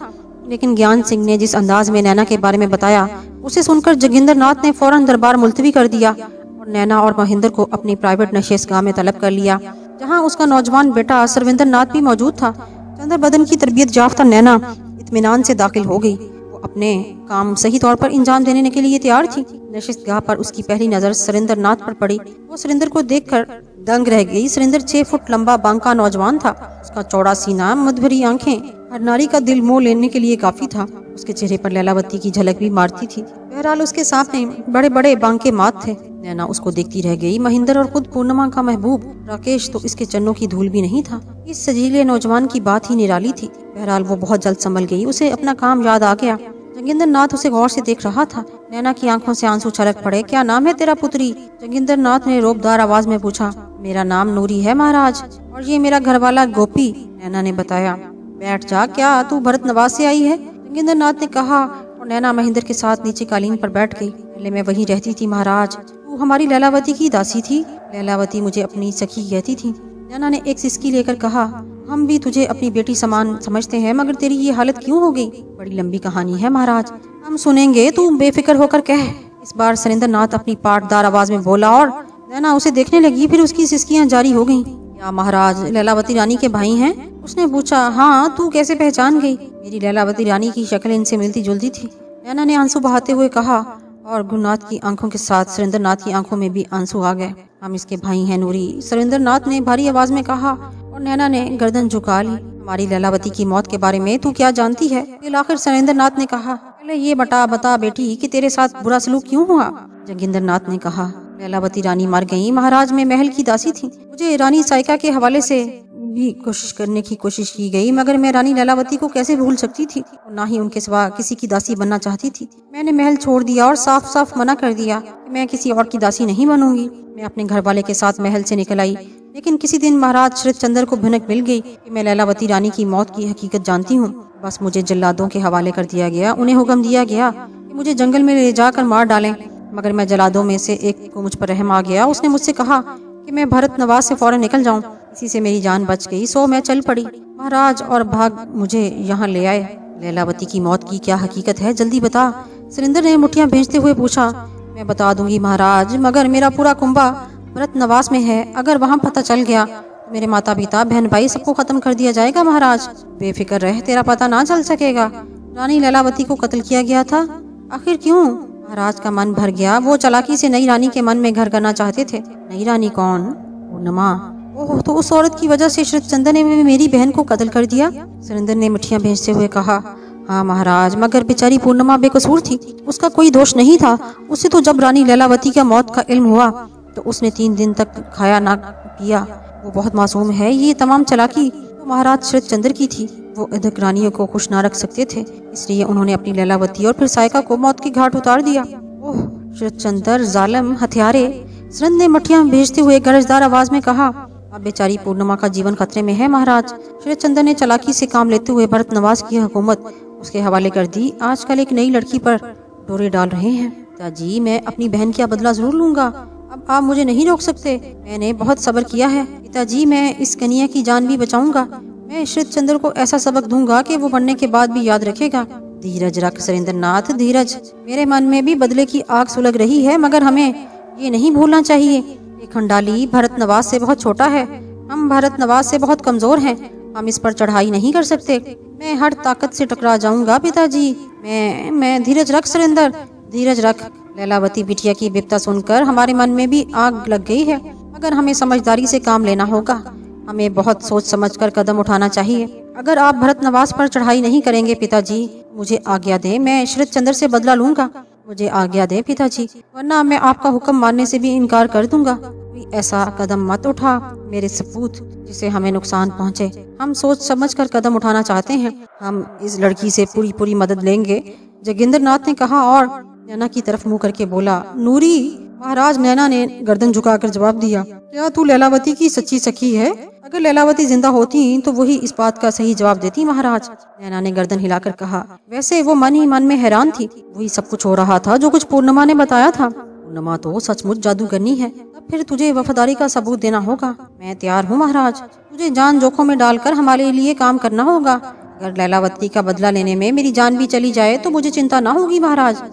[SPEAKER 1] लेकिन ज्ञान सिंह ने जिस अंदाज में नैना के बारे में बताया, उसे सुनकर जोगिंदर नाथ ने फौरन दरबार मुलतवी कर दिया और नैना और महेंद्र को अपनी प्राइवेट नशेस्तगाह में तलब कर लिया, जहां उसका नौजवान बेटा सरविंदर नाथ भी मौजूद था। चंद्र बदन की तरबियत याफ्ता नैना इत्मीनान से दाखिल हो गई। वो अपने काम सही तौर पर इंजाम देने के लिए तैयार थी। नशिस्तगाह पर उसकी पहली नजर सुरेंद्र नाथ पर पड़ी। वो सुरेंद्र को देखकर दंग रह गई। सुरेंद्र 6 फुट लंबा बांका नौजवान था। उसका चौड़ा सीना, मधुरी आंखें हर नारी का दिल मोह लेने के लिए काफी था। उसके चेहरे पर लैलावती की झलक भी मारती थी। बहरहाल उसके सामने बड़े बड़े बांके मात थे। नैना उसको देखती रह गई। महेंद्र और खुद पूर्णिमा का महबूब राकेश तो इसके चन्नों की धूल भी नहीं था। इस सजीले नौजवान की बात ही निराली थी। बहरहाल वो बहुत जल्द संभल गई। उसे अपना काम याद आ गया। जोगिंदर नाथ उसे गौर से देख रहा था। नैना की आंखों से आंसू छलक पड़े। क्या नाम है तेरा पुत्री? जोगिंदर नाथ ने रोबदार आवाज में पूछा। मेरा नाम नूरी है महाराज, और ये मेरा घरवाला गोपी, नैना ने बताया। बैठ जा, क्या तू भरत नवाज से आई है? जोगिंदर नाथ ने कहा और नैना महेंद्र के साथ नीचे कालीन पर बैठ गई। पहले मैं वहीं रहती थी महाराज। तू हमारी लैलावती की दासी थी। लैलावती मुझे अपनी सखी कहती थी। नैना ने एक सिसकी लेकर कहा। हम भी तुझे अपनी बेटी समान समझते हैं, मगर तेरी ये हालत क्यों हो गई? बड़ी लंबी कहानी है महाराज, हम सुनेंगे, तू बेफिक्र होकर कह। इस बार सुरेंद्र नाथ अपनी पाटदार आवाज में बोला और नैना उसे देखने लगी। फिर उसकी सिसकियां जारी हो गईं। क्या महाराज लैलावती रानी के भाई हैं? उसने पूछा। हाँ, तू कैसे पहचान गई? मेरी लैलावती रानी की शक्ल इनसे मिलती जुलती थी, नैना ने आंसू बहाते हुए कहा। और गुरुनाथ की आंखों के साथ सुरेंद्र नाथ की आंखों में भी आंसू आ गए। हम इसके भाई हैं नूरी, सुरेंद्र नाथ ने भारी आवाज में कहा और नैना ने गर्दन झुका ली। हमारी लैलावती की मौत के बारे में तू क्या जानती है? फिर आखिर सुरेंद्र नाथ ने कहा। पहले ये बता बेटी कि तेरे साथ बुरा सलूक क्यों हुआ? जोगिंदर नाथ ने कहा। लैलावती रानी मर गई महाराज। मैं महल की दासी थी। मुझे रानी साइका के हवाले से भी कोशिश की गई, मगर मैं रानी लैलावती को कैसे भूल सकती थी? ना ही उनके सिवा किसी की दासी बनना चाहती थी। मैंने महल छोड़ दिया और साफ साफ मना कर दिया कि मैं किसी और की दासी नहीं बनूंगी। मैं अपने घर वाले के साथ महल से निकल आई, लेकिन किसी दिन महाराज शरद चंद्र को भनक मिल गई कि मैं लैलावती रानी की मौत की हकीकत जानती हूँ। बस मुझे जल्लादों के हवाले कर दिया गया। उन्हें हुक्म दिया गया कि मुझे जंगल में ले जाकर मार डालें। मगर मैं जलादों में से एक को मुझ पर रहम आ गया। उसने मुझसे कहा कि मैं भरत नवाज से फौरन निकल जाऊं। इसी से मेरी जान बच गई, सो मैं चल पड़ी महाराज और भाग मुझे यहाँ ले आए। लैलावती की मौत की क्या हकीकत है, जल्दी बता। सुरेंद्र ने मुठ्ठियां भेजते हुए पूछा। मैं बता दूंगी महाराज, मगर मेरा पूरा कुंबा भरत नवाज में है। अगर वहाँ पता चल गया तो मेरे माता पिता बहन भाई सबको खत्म कर दिया जाएगा महाराज। बेफिक्र रह, तेरा पता ना चल सकेगा। रानी लैलावती को कत्ल किया गया था। आखिर क्यों? महाराज का मन भर गया। वो चालाकी से नई रानी के मन में घर करना चाहते थे। नई रानी कौन? पूर्णिमा। ओह, तो उस औरत की वजह से शरदचंद्र ने मेरी बहन को कत्ल कर दिया। सुरेंद्र ने मुठ्ठियां भेजते हुए कहा। हाँ महाराज, मगर बेचारी पूर्णिमा बेकसूर थी, उसका कोई दोष नहीं था। उसे तो जब रानी लैलावती का मौत का इल्म हुआ तो उसने 3 दिन तक खाया ना पिया। वो बहुत मासूम है। ये तमाम चालाकी तो महाराज शरदचंद्र की थी। वो अधिक रानियों को खुश ना रख सकते थे, इसलिए उन्होंने अपनी लैलावती और फिर सायका को मौत के घाट उतार दिया। ओह शरदचंद्र, जालिम, हथियारे। सुरेंद्र ने मुठ्ठियां भेजते हुए गरजदार आवाज में कहा। अब बेचारी पूर्णिमा का जीवन खतरे में है महाराज। शरदचंद्र ने चालाकी से काम लेते हुए भरत नवाज की हुकूमत उसके हवाले कर दी। आजकल एक नई लड़की पर डोरे डाल रहे हैं। पिताजी, मैं अपनी बहन का बदला जरूर लूंगा। अब आप मुझे नहीं रोक सकते। मैंने बहुत सब्र किया है पिताजी। मैं इस कन्या की जान भी बचाऊंगा। मैं शरदचंद्र को ऐसा सबक दूंगा कि वो मरने के बाद भी याद रखेगा। धीरज रख सुरेंद्रनाथ, धीरज। मेरे मन में भी बदले की आग सुलग रही है, मगर हमें ये नहीं भूलना चाहिए कि खंडाली भरत नवाज से बहुत छोटा है। हम भरत नवाज से बहुत कमजोर हैं। हम इस पर चढ़ाई नहीं कर सकते। मैं हर ताकत से टकरा जाऊंगा पिताजी। मैं धीरज रख सुरेंद्र, धीरज रख। लैलावती बिटिया की विपता सुनकर हमारे मन में भी आग लग गई है, मगर हमें समझदारी से काम लेना होगा। हमें बहुत सोच समझकर कदम उठाना चाहिए। अगर आप भरत नवाज पर चढ़ाई नहीं करेंगे पिताजी, मुझे आज्ञा दें, मैं शरदचंद्र से बदला लूंगा। मुझे आज्ञा दें पिताजी, वरना मैं आपका हुक्म मानने से भी इनकार कर दूंगा। कोई ऐसा कदम मत उठा मेरे सपूत जिसे हमें नुकसान पहुंचे। हम सोच समझकर कदम उठाना चाहते हैं। हम इस लड़की से पूरी मदद लेंगे। जोगिंद्रनाथ ने कहा और नैना की तरफ मुंह करके बोला। नूरी। महाराज, नैना ने गर्दन झुकाकर जवाब दिया। क्या तू लैलावती की सच्ची सखी है? अगर लैलावती जिंदा होती तो वही इस बात का सही जवाब देती महाराज। नैना ने गर्दन हिलाकर कहा। वैसे वो मन ही मन में हैरान थी। वही सब कुछ हो रहा था जो कुछ पूर्णिमा ने बताया था। पूर्णिमा तो सचमुच जादूगरनी है। तब फिर तुझे वफादारी का सबूत देना होगा। मैं तैयार हूँ महाराज। तुझे जान जोखिम में डालकर हमारे लिए काम करना होगा। अगर लैलावती का बदला लेने में मेरी जान भी चली जाए तो मुझे चिंता ना होगी महाराज।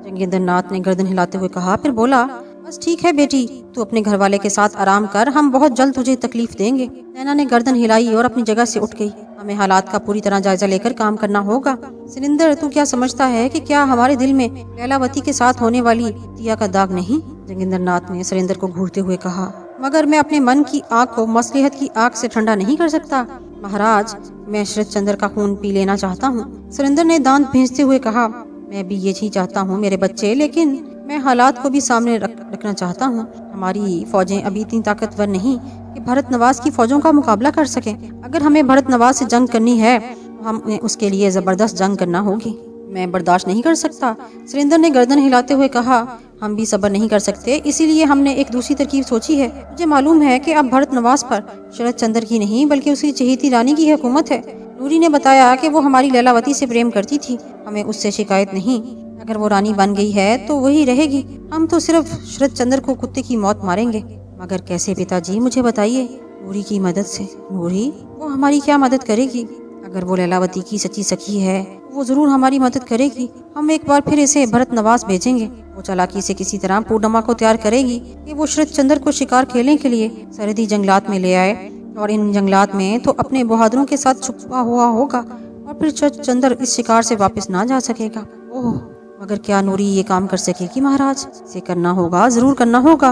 [SPEAKER 1] जोगिंद्रनाथ ने गर्दन हिलाते हुए कहा। फिर बोला, बस ठीक है बेटी, तू अपने घर वाले के साथ आराम कर। हम बहुत जल्द तुझे तकलीफ देंगे। नैना ने गर्दन हिलाई और अपनी जगह से उठ गई। हमें हालात का पूरी तरह जायजा लेकर काम करना होगा। सुरेंद्र, तू क्या समझता है कि क्या हमारे दिल में लैलावती के साथ होने वाली दिया का दाग नहीं? जोगिंद्रनाथ ने सुरेंद्र को घूरते हुए कहा। मगर मैं अपने मन की आग को मसलिहत की आग से ठंडा नहीं कर सकता महाराज। मैं शरदचंद्र का खून पी लेना चाहता हूँ। सुरेंद्र ने दांत भींचते हुए कहा। मैं भी यही चाहता हूँ मेरे बच्चे, लेकिन मैं हालात को भी सामने रखना चाहता हूँ। हमारी फौजें अभी इतनी ताकतवर नहीं कि भरत नवाज की फौजों का मुकाबला कर सके। अगर हमें भरत नवाज से जंग करनी है तो हमें उसके लिए जबरदस्त जंग करना होगी। मैं बर्दाश्त नहीं कर सकता। सुरेंद्र ने गर्दन हिलाते हुए कहा। हम भी सब्र नहीं कर सकते, इसीलिए हमने एक दूसरी तरकीब सोची है। मुझे मालूम है कि अब भरत नवाज पर शरदचंद्र की नहीं बल्कि उसकी चहेती रानी की हुकूमत है। नूरी ने बताया कि वो हमारी लैलावती से प्रेम करती थी। हमें उससे शिकायत नहीं। अगर वो रानी बन गई है तो वही रहेगी। हम तो सिर्फ शरदचंद्र को कुत्ते की मौत मारेंगे। मगर कैसे पिताजी, मुझे बताइए। नूरी की मदद से। नूरी? वो हमारी क्या मदद करेगी? अगर वो लैलावती की सच्ची सखी है वो जरूर हमारी मदद करेगी। हम एक बार फिर इसे भरत नवाज भेजेंगे। वो चालाकी से किसी तरह पूर्णिमा को तैयार करेगी कि वो शरदचंद्र को शिकार खेलने के लिए सरहदी जंगलात में ले आए, और इन जंगलात में तो अपने बहादुरों के साथ छुपा हुआ होगा, और फिर शरदचंद्र इस शिकार से वापस ना जा सकेगा। ओह, मगर क्या नूरी ये काम कर सकेगी महाराज? इसे करना होगा, जरूर करना होगा।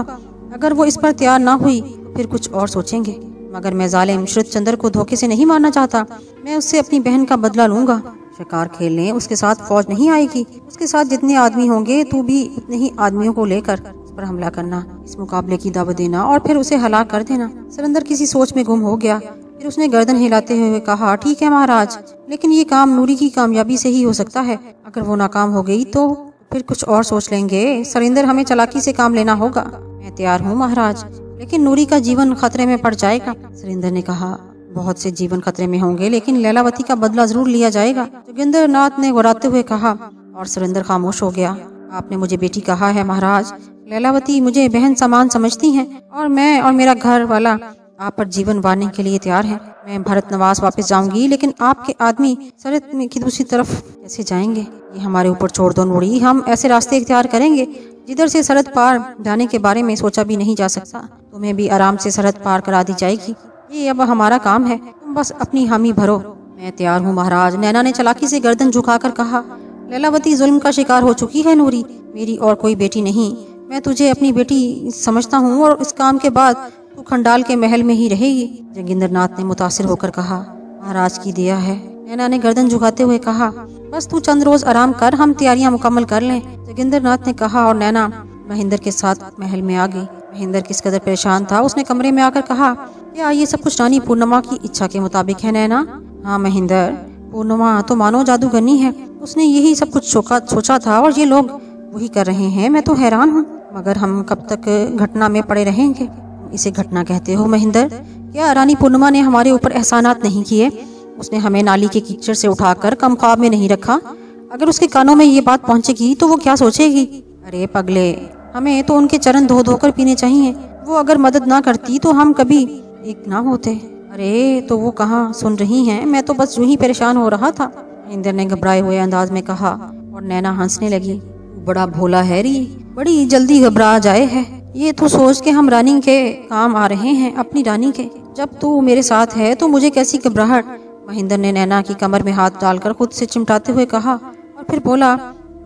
[SPEAKER 1] अगर वो इस पर तैयार ना हुई तो फिर कुछ और सोचेंगे। मगर मैं जालिम शरदचंद्र को धोखे से नहीं मारना चाहता। मैं उससे अपनी बहन का बदला लूंगा। शिकार खेलने उसके साथ फौज नहीं आएगी। उसके साथ जितने आदमी होंगे तू भी उतने ही आदमियों को लेकर उस पर हमला करना, इस मुकाबले की दावत देना और फिर उसे हलाक कर देना। सुरेंद्र किसी सोच में गुम हो गया। फिर उसने गर्दन हिलाते हुए कहा, ठीक है महाराज, लेकिन ये काम नूरी की कामयाबी से ही हो सकता है। अगर वो नाकाम हो गई तो फिर कुछ और सोच लेंगे। सुरेंद्र, हमें चालाकी से काम लेना होगा। मैं तैयार हूँ महाराज, लेकिन नूरी का जीवन खतरे में पड़ जाएगा। सुरेंद्र ने कहा, बहुत से जीवन खतरे में होंगे, लेकिन लैलावती का बदला जरूर लिया जाएगा। जोगिंद्रनाथ ने गुर्राते हुए कहा, और सुरेंद्र खामोश हो गया। आपने मुझे बेटी कहा है महाराज। लैलावती मुझे बहन समान समझती हैं और मैं और मेरा घर वाला आप पर जीवन वारने के लिए तैयार है। मैं भरत नवास वापस जाऊंगी, लेकिन आपके आदमी सरहद की दूसरी तरफ कैसे जाएंगे? ये हमारे ऊपर छोड़ दो नूरी। हम ऐसे रास्ते इख्तियार करेंगे जिधर से सरहद पार जाने के बारे में सोचा भी नहीं जा सकता। तुम्हें भी आराम से सरहद पार करा दी जाएगी। ये अब हमारा काम है, तुम बस अपनी हामी भरो। मैं तैयार हूँ महाराज। नैना ने चालाकी से गर्दन झुकाकर कहा। लैलावती जुल्म का शिकार हो चुकी है नूरी, मेरी और कोई बेटी नहीं। मैं तुझे अपनी बेटी समझता हूँ और इस काम के बाद तू खंडाल के महल में ही रहेगी। जोगिंदरनाथ ने मुतासिर होकर कहा। महाराज की दया है। नैना ने गर्दन झुकाते हुए कहा। बस तू चंद रोज आराम कर, हम तैयारियां मुकम्मल कर लें। जोगिंदरनाथ ने कहा और नैना महेंद्र के साथ महल में आ गई। महेंद्र किस कदर परेशान था, उसने कमरे में आकर कहा, क्या ये सब कुछ रानी पूर्णिमा की इच्छा के मुताबिक है नैना? हाँ महेंद्र, पूर्णिमा तो मानो जादूगरनी है। उसने यही सब कुछ सोचा था और ये लोग वही कर रहे हैं। मैं तो हैरान हूँ, मगर हम कब तक घटना में पड़े रहेंगे? इसे घटना कहते हो महेंद्र? क्या रानी पूर्णिमा ने हमारे ऊपर एहसानात नहीं किए? उसने हमें नाली के कीचड़ से उठाकर कम ख्वाब में नहीं रखा। अगर उसके कानों में ये बात पहुंचेगी तो वो क्या सोचेगी? अरे पगले, हमें तो उनके चरण धो धोकर पीने चाहिए। वो अगर मदद ना करती तो हम कभी एक ना होते। अरे तो वो कहाँ सुन रही हैं? मैं तो बस यूं ही परेशान हो रहा था, महेंद्र ने घबराए हुए अंदाज में कहा। और नैना हंसने लगी। बड़ा भोला है री, बड़ी जल्दी घबरा जाए है। ये तो सोच के हम रानी के काम आ रहे हैं, अपनी रानी के। जब तू मेरे साथ है तो मुझे कैसी घबराहट? महेंद्र ने नैना की कमर में हाथ डालकर खुद से चिमटाते हुए कहा और फिर बोला,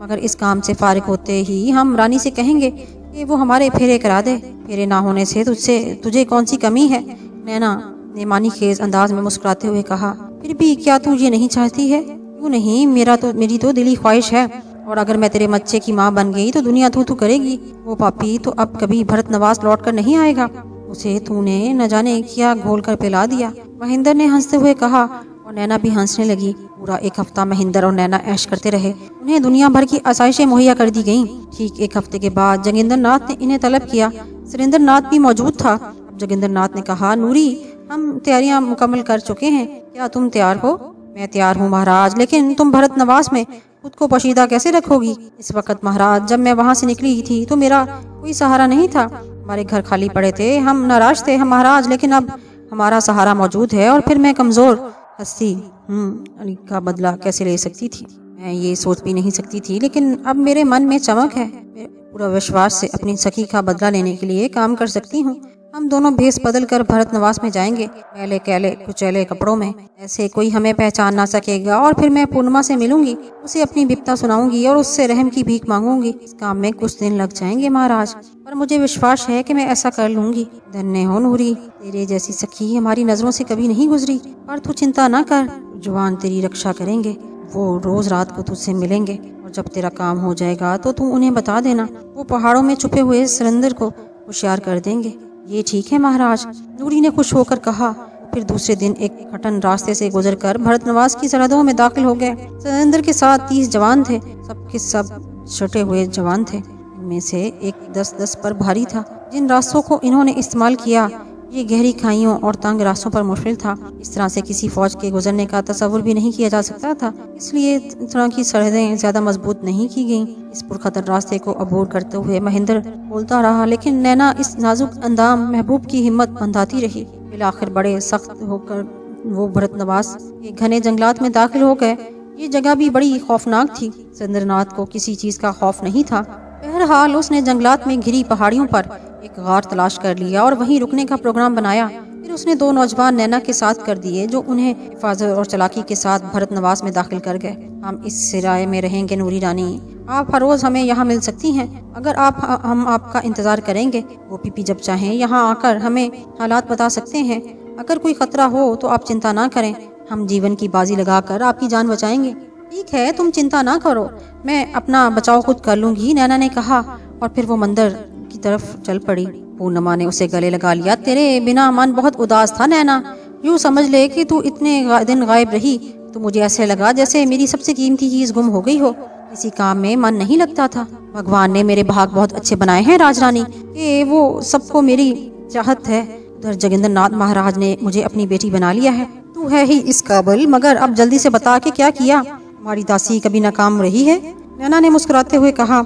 [SPEAKER 1] मगर इस काम से फारिग होते ही हम रानी से कहेंगे कि वो हमारे फेरे करा दे। फेरे ना होने से तुझे कौन सी कमी है? नैना ने मानी खेज अंदाज में मुस्कुराते हुए कहा। फिर भी क्या तू ये नहीं चाहती है? क्यों नहीं, मेरी तो दिली ख्वाहिश है। और अगर मैं तेरे बच्चे की माँ बन गई तो दुनिया तू करेगी। वो पापी तो अब कभी भरत नवास लौट कर नहीं आएगा। उसे तूने न जाने क्या घोल कर पिला दिया, महेंद्र ने हंसते हुए कहा। और नैना भी हंसने लगी। पूरा एक हफ्ता महेंद्र और नैना ऐश करते रहे। उन्हें दुनिया भर की आसाइशें मुहैया कर दी गईं। ठीक एक हफ्ते के बाद जोगिंदरनाथ ने इन्हें तलब किया। सुरेंद्रनाथ भी मौजूद था। अब जोगिंदरनाथ ने कहा, नूरी, हम तैयारियां मुकम्मल कर चुके हैं, क्या तुम तैयार हो? मैं तैयार हूँ महाराज, लेकिन तुम भरत नवास में खुद को पोशीदा कैसे रखोगी? इस वक्त महाराज, जब मैं वहाँ से निकली थी तो मेरा कोई सहारा नहीं था। हमारे घर खाली पड़े थे, हम नाराज थे हम महाराज, लेकिन अब हमारा सहारा मौजूद है। और फिर मैं कमजोर हस्ती का बदला कैसे ले सकती थी? मैं ये सोच भी नहीं सकती थी, लेकिन अब मेरे मन में चमक है। मैं पूरा विश्वास से अपनी सखी का बदला लेने के लिए काम कर सकती हूँ। हम दोनों भेस बदल कर भरत नवास में जाएंगे, मैले कैले कुचैले कपड़ों में। ऐसे कोई हमें पहचान ना सकेगा। और फिर मैं पूर्णिमा से मिलूंगी, उसे अपनी विपता सुनाऊंगी और उससे रहम की भीख मांगूंगी। इस काम में कुछ दिन लग जाएंगे महाराज, पर मुझे विश्वास है कि मैं ऐसा कर लूंगी। धन्य हो नूरी, तेरे जैसी सखी हमारी नजरों से कभी नहीं गुजरी। पर तू चिंता न कर, जवान तेरी रक्षा करेंगे। वो रोज रात को तुझसे मिलेंगे और जब तेरा काम हो जाएगा तो तू उन्हें बता देना। वो पहाड़ों में छुपे हुए सुरेंद्र को होशियार कर देंगे। ये ठीक है महाराज, नूरी ने खुश होकर कहा। फिर दूसरे दिन एक खटन रास्ते से गुजरकर भरत नवास की सरहदों में दाखिल हो गए। सुरेंद्र के साथ 30 जवान थे, सबके सब छटे हुए जवान थे। इनमें से एक 10-10 पर भारी था। जिन रास्तों को इन्होंने इस्तेमाल किया ये गहरी खाइयों और तंग रास्तों पर मुश्किल था। इस तरह से किसी फौज के गुजरने का तस्वुर भी नहीं किया जा सकता था, इसलिए इस तरह की सरहदें ज्यादा मजबूत नहीं की गईं। इस पुरखतर रास्ते को अबूर करते हुए महेंद्र बोलता रहा, लेकिन नैना इस नाजुक अंदाम महबूब की हिम्मत बंधाती रही। फिर बड़े सख्त होकर वो भरत नवास के घने जंगलात में दाखिल हो गए। ये जगह भी बड़ी खौफनाक थी। सुरेंद्रनाथ को किसी चीज का खौफ नहीं था। बहरहाल उसने जंगलात में घिरी पहाड़ियों पर एक गार तलाश कर लिया और वहीं रुकने का प्रोग्राम बनाया। फिर उसने 2 नौजवान नैना के साथ कर दिए, जो उन्हें हिफाजत और चालाकी के साथ भरत नवास में दाखिल कर गए। हम इस सिराए में रहेंगे नूरी रानी, आप हर रोज हमें यहाँ मिल सकती हैं। अगर हम आपका इंतजार करेंगे। वो पीपी जब चाहें यहाँ आकर हमें हालात बता सकते हैं। अगर कोई खतरा हो तो आप चिंता ना करें, हम जीवन की बाजी लगाकर आपकी जान बचाएंगे। ठीक है, तुम चिंता ना करो, मैं अपना बचाव खुद कर लूंगी, नैना ने कहा। और फिर वो मंदिर की तरफ चल पड़ी। पूर्णिमा ने उसे गले लगा लिया। तेरे बिना मन बहुत उदास था नैना, यूँ समझ ले कि तू इतने दिन गायब रही तो मुझे ऐसे लगा जैसे मेरी सबसे कीमती चीज गुम हो गई हो। किसी काम में मन नहीं लगता था। भगवान ने मेरे भाग बहुत अच्छे बनाए हैं राजरानी, कि वो सबको मेरी चाहत है। उधर जोगिंदरनाथ महाराज ने मुझे अपनी बेटी बना लिया है। तू है ही इस काबिल, मगर अब जल्दी से बता के क्या किया? हमारी दासी कभी नाकाम रही है? नैना ने मुस्कुराते हुए कहा।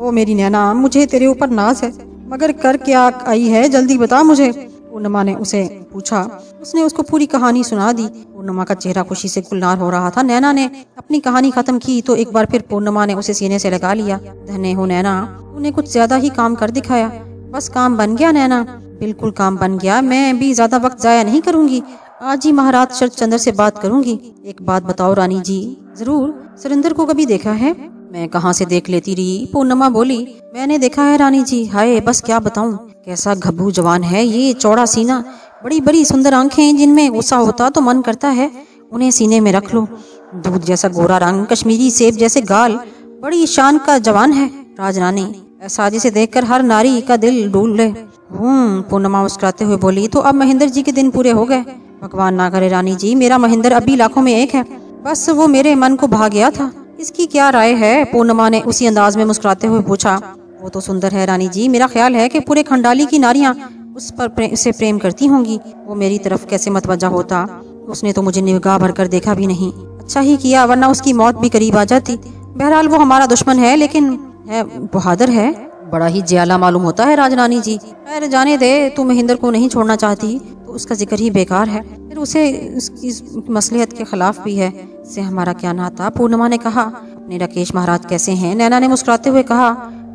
[SPEAKER 2] ओ मेरी नैना, मुझे तेरे ऊपर नाज है, मगर कर क्या आई है, जल्दी बता मुझे। पूर्णिमा ने उसे पूछा। उसने उसको पूरी कहानी सुना दी। पूर्णिमा का चेहरा खुशी से गुलनार हो रहा था। नैना ने अपनी कहानी खत्म की तो एक बार फिर पूर्णिमा ने उसे सीने से लगा लिया। धन्य हो नैना, तूने कुछ ज्यादा ही काम कर दिखाया। बस काम बन गया नैना? बिल्कुल काम बन गया। मैं भी ज्यादा वक्त जाया नहीं करूंगी, आज ही महाराज शरद चंद्र से बात करूंगी। एक बात बताओ रानी जी। जरूर। सुरेंद्र को कभी देखा है? मैं कहाँ से देख लेती रही, पूर्णिमा बोली। मैंने देखा है रानी जी। हाय, बस क्या बताऊं, कैसा घब्बू जवान है ये, चौड़ा सीना, बड़ी बड़ी सुंदर आंखें जिनमें गुस्सा होता तो मन करता है उन्हें सीने में रख लो। दूध जैसा गोरा रंग, कश्मीरी सेब जैसे गाल, बड़ी शान का जवान है राजरानी, ऐसा जिसे देखकर हर नारी का दिल डूल ले। पूर्णिमा मुस्कुराते हुए बोली। तो अब महेंद्र जी के दिन पूरे हो गए? भगवान ना करे रानी जी, मेरा महेंद्र अभी लाखों में एक है, बस वो मेरे मन को भा गया था। इसकी क्या राय है? पूर्णिमा ने उसी अंदाज में मुस्कुराते हुए पूछा। वो तो सुंदर है रानी जी, मेरा ख्याल है कि पूरे खंडाली की नारियां उस पर उसे प्रेम करती होंगी। वो मेरी तरफ कैसे मतवज्जा होता, उसने तो मुझे निगाह भरकर देखा भी नहीं। अच्छा ही किया, वरना उसकी मौत भी करीब आ जाती। बहरहाल वो हमारा दुश्मन है, लेकिन है बहादुर है, बड़ा ही ज्याला मालूम होता है राजरानी जी। खैर जाने दे, तू महेंद्र को नहीं छोड़ना चाहती तो उसका जिक्र ही बेकार है, फिर उसे उसकी मसलहत के खिलाफ भी है, इससे हमारा क्या नाता। पूर्णिमा ने कहा। अपने राकेश महाराज कैसे हैं? नैना ने मुस्कुराते हुए कहा।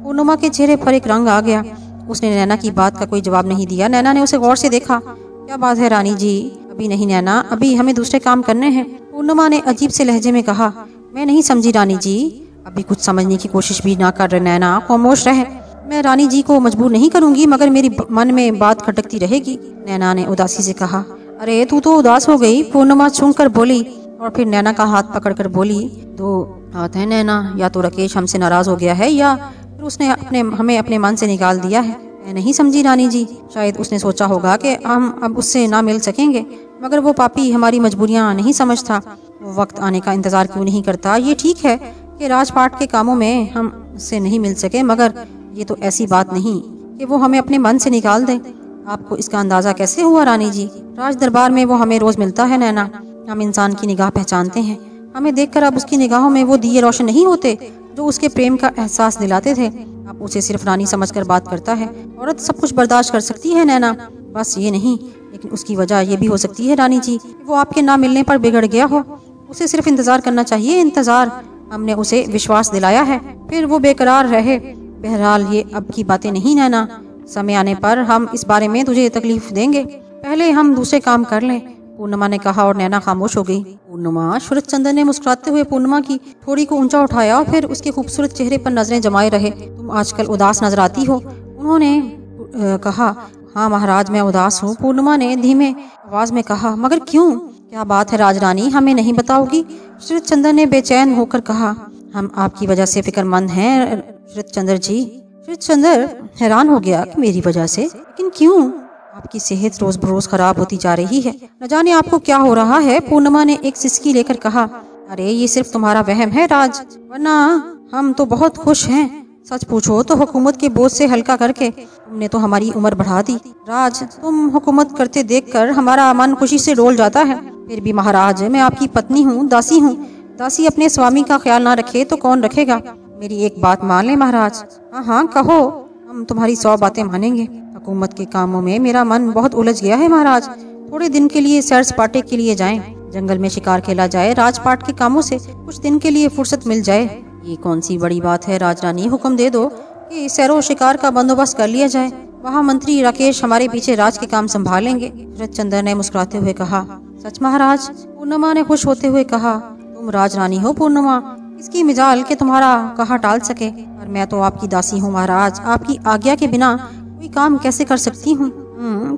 [SPEAKER 2] पूर्णिमा के चेहरे पर एक रंग आ गया। उसने नैना की बात का कोई जवाब नहीं दिया। नैना ने उसे गौर से देखा। क्या बात है रानी जी? अभी नहीं नैना, अभी हमें दूसरे काम करने हैं, पूर्णिमा ने अजीब से लहजे में कहा। मैं नहीं समझी रानी जी। अभी कुछ समझने की कोशिश भी ना कर रहे नैना, खामोश रहे। मैं रानी जी को मजबूर नहीं करूंगी, मगर मेरी मन में बात खटकती रहेगी, नैना ने उदासी से कहा। अरे तू तो उदास हो गई, पूर्णिमा छूंक कर बोली और फिर नैना का हाथ पकड़कर बोली। दो हाथ है नैना, या तो राकेश हमसे नाराज हो गया है या फिर उसने हमें अपने मन से निकाल दिया है। मैं नहीं समझी रानी जी। शायद उसने सोचा होगा कि हम अब उससे ना मिल सकेंगे, मगर वो पापी हमारी मजबूरियां नहीं समझता। वो वक्त आने का इंतजार क्यों नहीं करता? ये ठीक है कि राजपाट के कामों में हम उससे नहीं मिल सके, मगर ये तो ऐसी बात नहीं कि वो हमें अपने मन से निकाल दे। आपको इसका अंदाजा कैसे हुआ रानी जी? राज दरबार में वो हमें रोज मिलता है नैना, हम इंसान की निगाह पहचानते हैं। हमें देखकर अब उसकी निगाहों में वो दिए रोशन नहीं होते जो उसके प्रेम का एहसास दिलाते थे। अब उसे सिर्फ रानी समझकर बात करता है। औरत सब कुछ बर्दाश्त कर सकती है नैना, बस ये नहीं, लेकिन उसकी वजह ये भी हो सकती है रानी जी, वो आपके ना मिलने पर बिगड़ गया हो। उसे सिर्फ इंतजार करना चाहिए, इंतजार। हमने उसे विश्वास दिलाया है, फिर वो बेकरार रहे। बहरहाल ये अब की बातें नहीं नैना, समय आने पर हम इस बारे में तुझे तकलीफ देंगे, पहले हम दूसरे काम कर लें, पूर्णिमा ने कहा और नैना खामोश हो गई। पूर्णिमा? शरद चंद्र ने मुस्कुराते हुए पूर्णिमा की थोड़ी को ऊंचा उठाया और फिर उसके खूबसूरत चेहरे पर नजरें जमाए रहे। तुम आजकल उदास नजर आती हो, उन्होंने कहा। हाँ महाराज, मैं उदास हूँ, पूर्णिमा ने धीमे आवाज में कहा। मगर क्यों? क्या बात है राजरानी, हमें नहीं बताओगी? शरद चंद्र ने बेचैन होकर कहा। हम आपकी वजह से फिक्रमंद हैं शरद चंद्र जी। शरद चंद्र हैरान हो गया कि मेरी वजह से? लेकिन क्यों? आपकी सेहत रोज बरोज खराब होती जा रही है, न जाने आपको क्या हो रहा है, पूर्णिमा ने एक सिसकी लेकर कहा। अरे ये सिर्फ तुम्हारा वहम है राज, वरना हम तो बहुत खुश हैं। सच पूछो तो हुकूमत के बोझ से हल्का करके तुमने तो हमारी उम्र बढ़ा दी। राज, तुम हुकूमत करते देखकर हमारा मन खुशी से डोल जाता है। फिर भी महाराज, मैं आपकी पत्नी हूँ, दासी हूँ। दासी अपने स्वामी का ख्याल ना रखे तो कौन रखेगा? मेरी एक बात मान ले महाराज। हाँ हाँ कहो, हम तुम्हारी 100 बातें मानेंगे। हुकूमत के कामों में मेरा मन बहुत उलझ गया है महाराज। थोड़े दिन के लिए सैर सपाटे के लिए जाएं, जंगल में शिकार खेला जाए, राजपाट के कामों से कुछ दिन के लिए फुर्सत मिल जाए। ये कौन सी बड़ी बात है राजरानी, हुक्म दे दो कि सैरो शिकार का बंदोबस्त कर लिया जाए। वहाँ मंत्री राकेश हमारे पीछे राज के काम संभालेंगे, शरद चंद्र ने मुस्कुराते हुए कहा। सच महाराज? पूर्णिमा ने खुश होते हुए कहा। तुम राजरानी हो पूर्णिमा, इसकी मिजाल के तुम्हारा कहा टाल सके, पर मैं तो आपकी दासी हूँ महाराज, आपकी आज्ञा के बिना कोई काम कैसे कर सकती हूँ?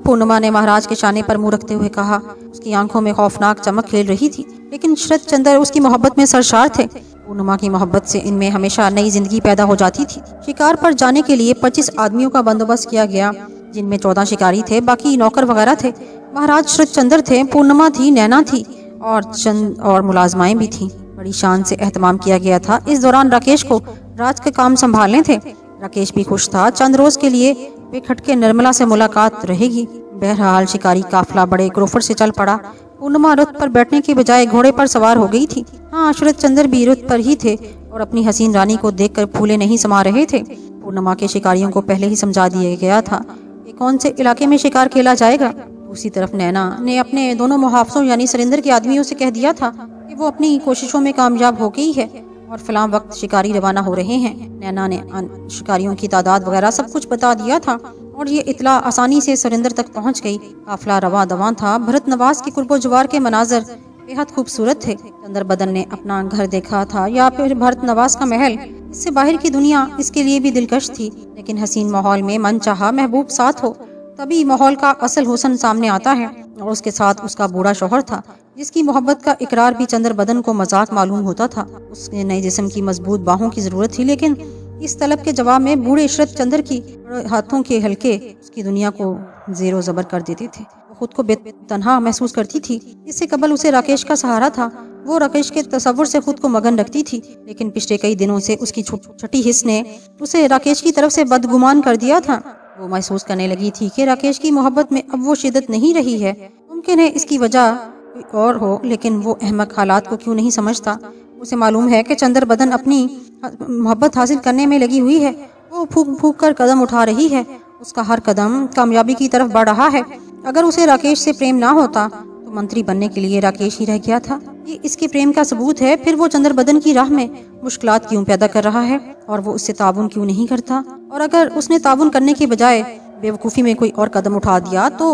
[SPEAKER 2] पूर्णिमा ने महाराज के शाने पर मुंह रखते हुए कहा। उसकी आंखों में खौफनाक चमक खेल रही थी, लेकिन शरद चंद्र उसकी मोहब्बत में सरशार थे। पूर्णिमा की मोहब्बत से इनमें हमेशा नई जिंदगी पैदा हो जाती थी। शिकार पर जाने के लिए 25 आदमियों का बंदोबस्त किया गया, जिनमें 14 शिकारी थे, बाकी नौकर वगैरह थे। महाराज शरद चंद्र थे, पूर्णिमा थी, नैना थी और चंद और मुलाजमाएं भी थी। बड़ी शान से एहतमाम किया गया था। इस दौरान राकेश को राज के काम संभालने थे। राकेश भी खुश था, चंद रोज के लिए वे खटके निर्मला से मुलाकात रहेगी। बहरहाल शिकारी काफिला बड़े क्रोफर से चल पड़ा। पूर्णिमा रथ पर बैठने के बजाय घोड़े पर सवार हो गई थी। हाँ, शरद चंद्र भी रथ पर ही थे। और अपनी हसीन रानी को देखकर फूले नहीं समा रहे थे। पूर्णिमा के शिकारियों को पहले ही समझा दिया गया था कि कौन से इलाके में शिकार खेला जाएगा। दूसरी तरफ नैना ने अपने दोनों मुहाफिजों यानी सरिंदर के आदमियों से कह दिया था कि वो अपनी कोशिशों में कामयाब हो गई है और फलां वक्त शिकारी रवाना हो रहे हैं। नैना ने शिकारियों की तादाद वगैरह सब कुछ बता दिया था और ये इतला आसानी से सरिंदर तक पहुंच गई। काफिला रवा दवां था। भरत नवाज के कुर्बो जवार के मनाजर बेहद खूबसूरत थे। चंदर बदन ने अपना घर देखा था या फिर भरत नवाज का महल, इससे बाहर की दुनिया इसके लिए भी दिलकश थी। लेकिन हसीन माहौल में मन चाहा महबूब साथ हो तभी माहौल का असल हुस्न सामने आता है। और उसके साथ उसका बूढ़ा शौहर था जिसकी मोहब्बत का इकरार भी चंदर बदन को मजाक मालूम होता था। उसके नए जिस्म की मजबूत बाहों की जरूरत थी, लेकिन इस तलब के जवाब में बूढ़े इशरत चंदर की हाथों के हल्के उसकी दुनिया को जेरो जबर कर देते थे। वो खुद को बेतन्हा महसूस करती थी। इससे कबल उसे राकेश का सहारा था। वो राकेश के तस्वुर से खुद को मगन रखती थी, लेकिन पिछले कई दिनों से उसकी छठी हिस्स ने उसे राकेश की तरफ से बदगुमान कर दिया था। वो महसूस करने लगी थी कि राकेश की मोहब्बत में अब वो शिद्दत नहीं रही है। मुमकिन है इसकी वजह कोई और हो, लेकिन वो अहमक हालात को क्यों नहीं समझता। उसे मालूम है कि चंदर बदन अपनी मोहब्बत हासिल करने में लगी हुई है। वो फूक फूक कर कदम उठा रही है। उसका हर कदम कामयाबी की तरफ बढ़ रहा है। अगर उसे राकेश से प्रेम ना होता तो मंत्री बनने के लिए राकेश ही रह गया था। ये इसके प्रेम का सबूत है। फिर वो चंदर बदन की राह में मुश्किलात क्यों पैदा कर रहा है और वो उससे ताबुन क्यों नहीं करता। और अगर उसने ताबुन करने के बजाय बेवकूफ़ी में कोई और कदम उठा दिया तो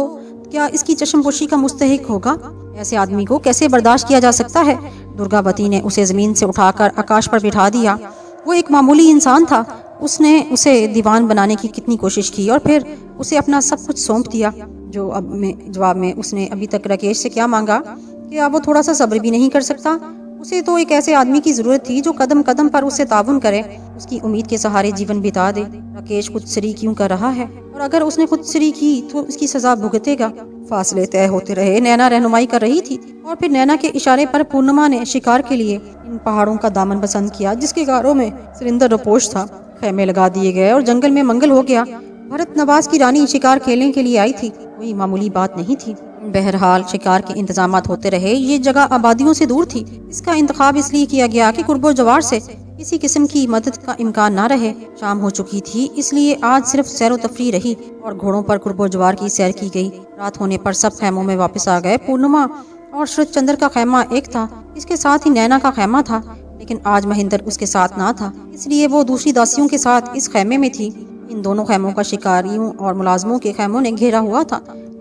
[SPEAKER 2] क्या इसकी चश्मपोशी का मुस्तहिक होगा। ऐसे आदमी को कैसे बर्दाश्त किया जा सकता है। दुर्गावती ने उसे जमीन से उठाकर आकाश पर बिठा दिया। वो एक मामूली इंसान था। उसने उसे दीवान बनाने की कितनी कोशिश की और फिर उसे अपना सब कुछ सौंप दिया। जवाब में उसने अभी तक राकेश से क्या मांगा कि अब वो थोड़ा सा सब्र भी नहीं कर सकता। उसे तो एक ऐसे आदमी की जरूरत थी जो कदम कदम पर उससे ताबुन करे, उसकी उम्मीद के सहारे जीवन बिता दे। राकेश खुदसरी क्यों कर रहा है और अगर उसने खुदसरी की तो उसकी सजा भुगतेगा। फासले तय होते रहे। नैना रहनुमाई कर रही थी और फिर नैना के इशारे पर पूर्णिमा ने शिकार के लिए इन पहाड़ों का दामन पसंद किया जिसके गारों में सरिंदर रपोश था। खेमे लगा दिए गए और जंगल में मंगल हो गया। भरत नवाज की रानी शिकार खेलने के लिए आई थी, कोई मामूली बात नहीं थी। बहरहाल शिकार के इंतजामात होते रहे। ये जगह आबादियों से दूर थी। इसका इंतखाब इसलिए किया गया कि कुर्बो जवार से किसी किस्म की मदद का इम्कान ना रहे। शाम हो चुकी थी, इसलिए आज सिर्फ सैरो तफरी रही और घोड़ों पर कुर्बो जवार की सैर की गई। रात होने पर सब खैमों में वापस आ गए। पूर्णिमा और शरद चंद्र का खैमा एक था, इसके साथ ही नैना का खैमा था, लेकिन आज महेंद्र उसके साथ ना था, इसलिए वो दूसरी दासियों के साथ इस खैमे में थी। इन दोनों खैमों का शिकारियों और मुलाजमों के खैमों ने घेरा हुआ था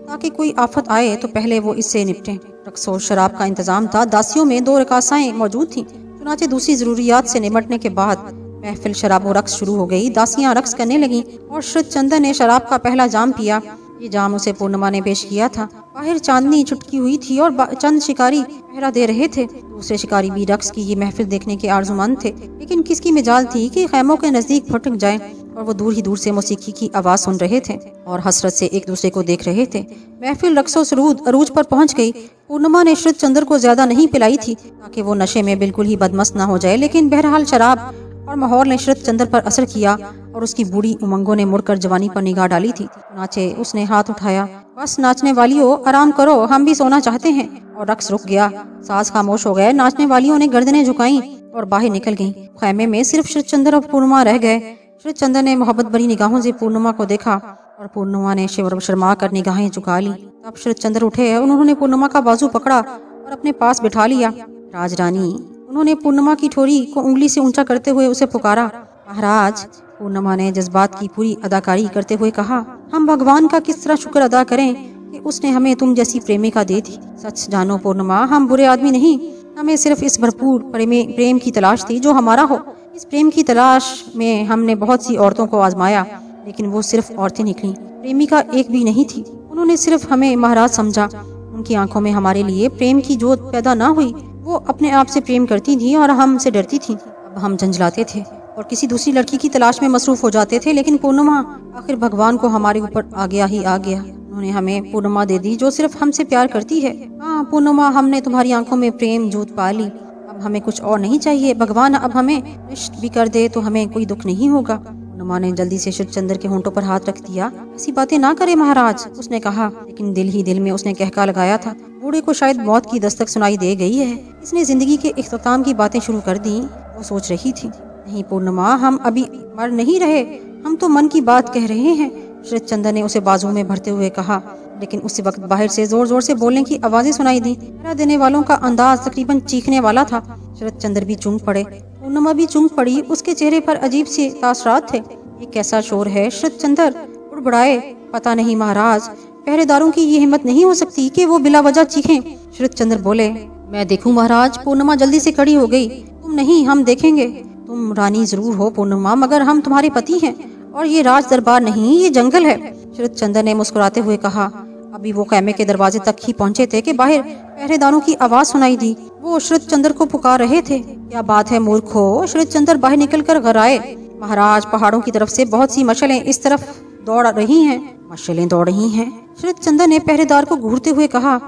[SPEAKER 2] ताकि कोई आफत आए तो पहले वो इससे निपटें। रक्स और शराब का इंतजाम था। दासियों में 2 रकासाएं मौजूद थीं। चुनाचे दूसरी जरूरियात से निपटने के बाद महफिल शराब और रक्स शुरू हो गई। दासियां रक्स करने लगीं और शरद चंद्र ने शराब का पहला जाम पिया। ये जाम उसे पूर्णिमा ने पेश किया था। बाहर चांदनी चुटकी हुई थी और चंद शिकारी पहरा दे रहे थे। दूसरे शिकारी भी रक्स की ये महफिल देखने के आरजुमंद थे, लेकिन किसकी मिजाल थी कि खैमों के नजदीक फटक जाए और वो दूर ही दूर से मौसीकी की आवाज सुन रहे थे और हसरत से एक दूसरे को देख रहे थे। महफिल रक्सो सरूद अरूज पर पहुंच गई। पूर्णिमा ने शरद चंद्र को ज्यादा नहीं पिलाई थी ताकि वो नशे में बिल्कुल ही बदमस्त ना हो जाए, लेकिन बहरहाल शराब और माहौल ने शरद चंद्र पर असर किया और उसकी बूढ़ी उमंगों ने मुड़कर जवानी पर निगाह डाली थी। नाचे उसने हाथ उठाया, बस नाचने वालियों आराम करो, हम भी सोना चाहते हैं। और रक्स रुक गया। साज खामोश हो गए। नाचने वालियों ने गर्दनें झुकाई और बाहर निकल गईं। खैमे में सिर्फ शरद चंद्र और पूर्णिमा रह गए। शरद चंद्र ने मोहब्बत भरी निगाहों से पूर्णिमा को देखा और पूर्णिमा ने शर्मा कर निगाहें झुका ली। तब शरद चंद्र उठे। उन्होंने पूर्णिमा का बाजू पकड़ा और अपने पास बिठा लिया। राजरानी, उन्होंने पूर्णिमा की ठोड़ी को उंगली से ऊंचा करते हुए उसे पुकारा। महाराज, पूर्णिमा ने जज्बात की पूरी अदाकारी करते हुए कहा, हम भगवान का किस तरह शुक्र अदा करें कि उसने हमें तुम जैसी प्रेमिका दे दी। सच जानो पूर्णिमा, हम बुरे आदमी नहीं, हमें सिर्फ इस भरपूर प्रेम की तलाश थी जो हमारा हो। इस प्रेम की तलाश में हमने बहुत सी औरतों को आजमाया, लेकिन वो सिर्फ औरतें निकली, प्रेमिका एक भी नहीं थी। उन्होंने सिर्फ हमें महाराज समझा। उनकी आंखों में हमारे लिए प्रेम की जोत पैदा ना हुई। वो अपने आप से प्रेम करती थी और हमसे डरती थी। अब हम झंझलाते थे और किसी दूसरी लड़की की तलाश में मसरूफ हो जाते थे, लेकिन पूर्णिमा आखिर भगवान को हमारे ऊपर आ गया ही आ गया। उन्होंने हमें पूर्णिमा दे दी जो सिर्फ हमसे प्यार करती है। हाँ पूर्णिमा, हमने तुम्हारी आंखों में प्रेम जोत पा ली। अब हमें कुछ और नहीं चाहिए। भगवान अब हमें निश्चित भी कर दे तो हमें कोई दुख नहीं होगा। पूर्णिमा ने जल्दी से शरद चंद्र के होंठों पर हाथ रख दिया। ऐसी बातें ना करे महाराज, उसने कहा, लेकिन दिल ही दिल में उसने कहका लगाया था, बूढ़े को शायद मौत की दस्तक सुनाई दे गई है। इसने जिंदगी के इख्तिताम की बातें शुरू कर दी। वो सोच रही थी। नहीं पूर्णिमा, हम अभी मर नहीं रहे, हम तो मन की बात कह रहे हैं, शरद चंद्र ने उसे बाजू में भरते हुए कहा। लेकिन उसी वक्त बाहर से जोर जोर से बोलने की आवाजें सुनाई दी। पहरा देने वालों का अंदाज तकरीबन चीखने वाला था। शरद चंद्र भी चूक पड़े, पूर्णिमा भी चूक पड़ी। उसके चेहरे पर अजीब से तासरात थे। ये कैसा शोर है? शरद चंद्र उड़बड़ाए। पता नहीं महाराज, पहरेदारों की ये हिम्मत नहीं हो सकती कि वो बिला वजह चीखें। शरद चंद्र बोले, मैं देखूं महाराज। पूर्णिमा जल्दी से खड़ी हो गई। तुम नहीं, हम देखेंगे। तुम रानी जरूर हो पूर्णिमा, मगर हम तुम्हारे पति हैं और ये राज दरबार नहीं, ये जंगल है। शरद चंद्र ने मुस्कुराते हुए कहा। अभी वो खैमे के दरवाजे तक ही पहुंचे थे कि बाहर पहरेदारों की आवाज सुनाई दी। वो शरद चंद्र को पुकार रहे थे। क्या बात है मूर्खो? शरद चंद्र बाहर निकलकर घबराए। महाराज, पहाड़ों की तरफ से बहुत सी मशालें इस तरफ दौड़ रही हैं। मशालें दौड़ रही हैं? शरद चंद्र ने पहरेदार को घूरते हुए कहा।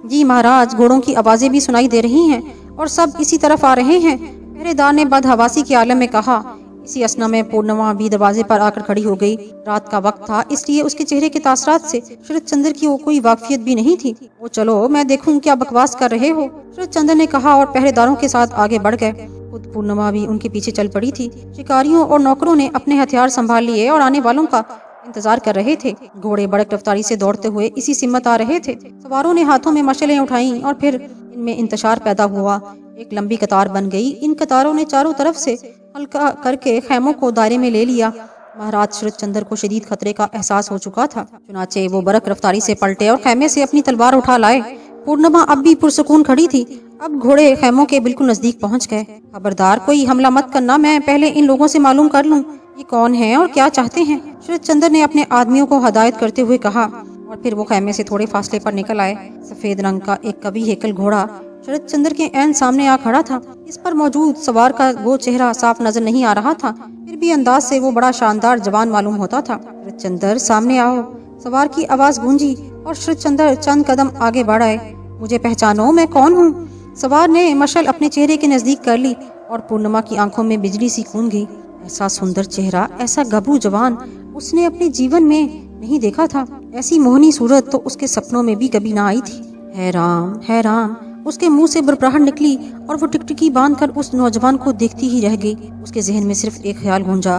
[SPEAKER 2] जी महाराज, घोड़ों की आवाजें भी सुनाई दे रही हैं और सब इसी तरफ आ रहे हैं। पहरेदार ने बदहवासी के आलम में कहा। इसी असना में पूर्णिमा भी दरवाजे पर आकर खड़ी हो गई। रात का वक्त था, इसलिए उसके चेहरे के तासरात से शरद चंद्र की वो कोई वाकफियत भी नहीं थी। वो चलो, मैं देखूं क्या बकवास कर रहे हो, शरद चंद्र ने कहा और पहरेदारों के साथ आगे बढ़ गए। खुद पूर्णिमा भी उनके पीछे चल पड़ी थी। शिकारियों और नौकरों ने अपने हथियार संभाल लिए और आने वालों का इंतजार कर रहे थे। घोड़े बड़क रफ्तारी से दौड़ते हुए इसी सिमत आ रहे थे। सवारों ने हाथों में मशालें उठाई और फिर इनमें इंतशार पैदा हुआ। एक लंबी कतार बन गई। इन कतारों ने चारों तरफ से हल्का करके खैमों को दायरे में ले लिया। महाराज शरद चंद्र को शदीद खतरे का एहसास हो चुका था। चुनाचे वो बरक रफ्तारी से पलटे और खैमे से अपनी तलवार उठा लाए। पूर्णिमा अब भी पुरसुकून खड़ी थी। अब घोड़े खैमों के बिल्कुल नजदीक पहुंच गए। खबरदार, कोई हमला मत करना, मैं पहले इन लोगों से मालूम कर लूं ये कौन है और क्या चाहते हैं, शरद चंद्र ने अपने आदमियों को हदायत करते हुए कहा। और फिर वो खैमे से थोड़े फासले पर निकल आए। सफेद रंग का एक कभी हेकल घोड़ा शरद चंद्र के ऐन सामने आ खड़ा था। इस पर मौजूद सवार का वो चेहरा साफ नजर नहीं आ रहा था, फिर भी अंदाज से वो बड़ा शानदार जवान मालूम होता था। शरद चंद्र, सामने आओ, सवार की आवाज गूंजी और शरद चंद्र चंद कदम आगे बढ़ आए। मुझे पहचानो, मैं कौन हूँ? सवार ने मशल अपने चेहरे के नजदीक कर ली और पूर्णिमा की आंखों में बिजली सी कूद गई। ऐसा सुंदर चेहरा, ऐसा गबरू जवान उसने अपने जीवन में नहीं देखा था। ऐसी मोहनी सूरत तो उसके सपनों में भी कभी ना आई थी। है राम, है राम, उसके मुंह से बुरबुराहट निकली और वो टिकटिकी बांधकर उस नौजवान को देखती ही रह गई। उसके जहन में सिर्फ एक ख्याल गूंजा,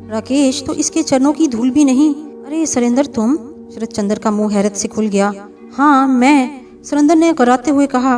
[SPEAKER 2] राकेश तो इसके चरणों की धूल भी नहीं। अरे सुरेंद्र, तुम? शरद चंद्र का मुंह हैरत से खुल गया। हाँ मैं, सुरेंद्र ने कराते हुए कहा।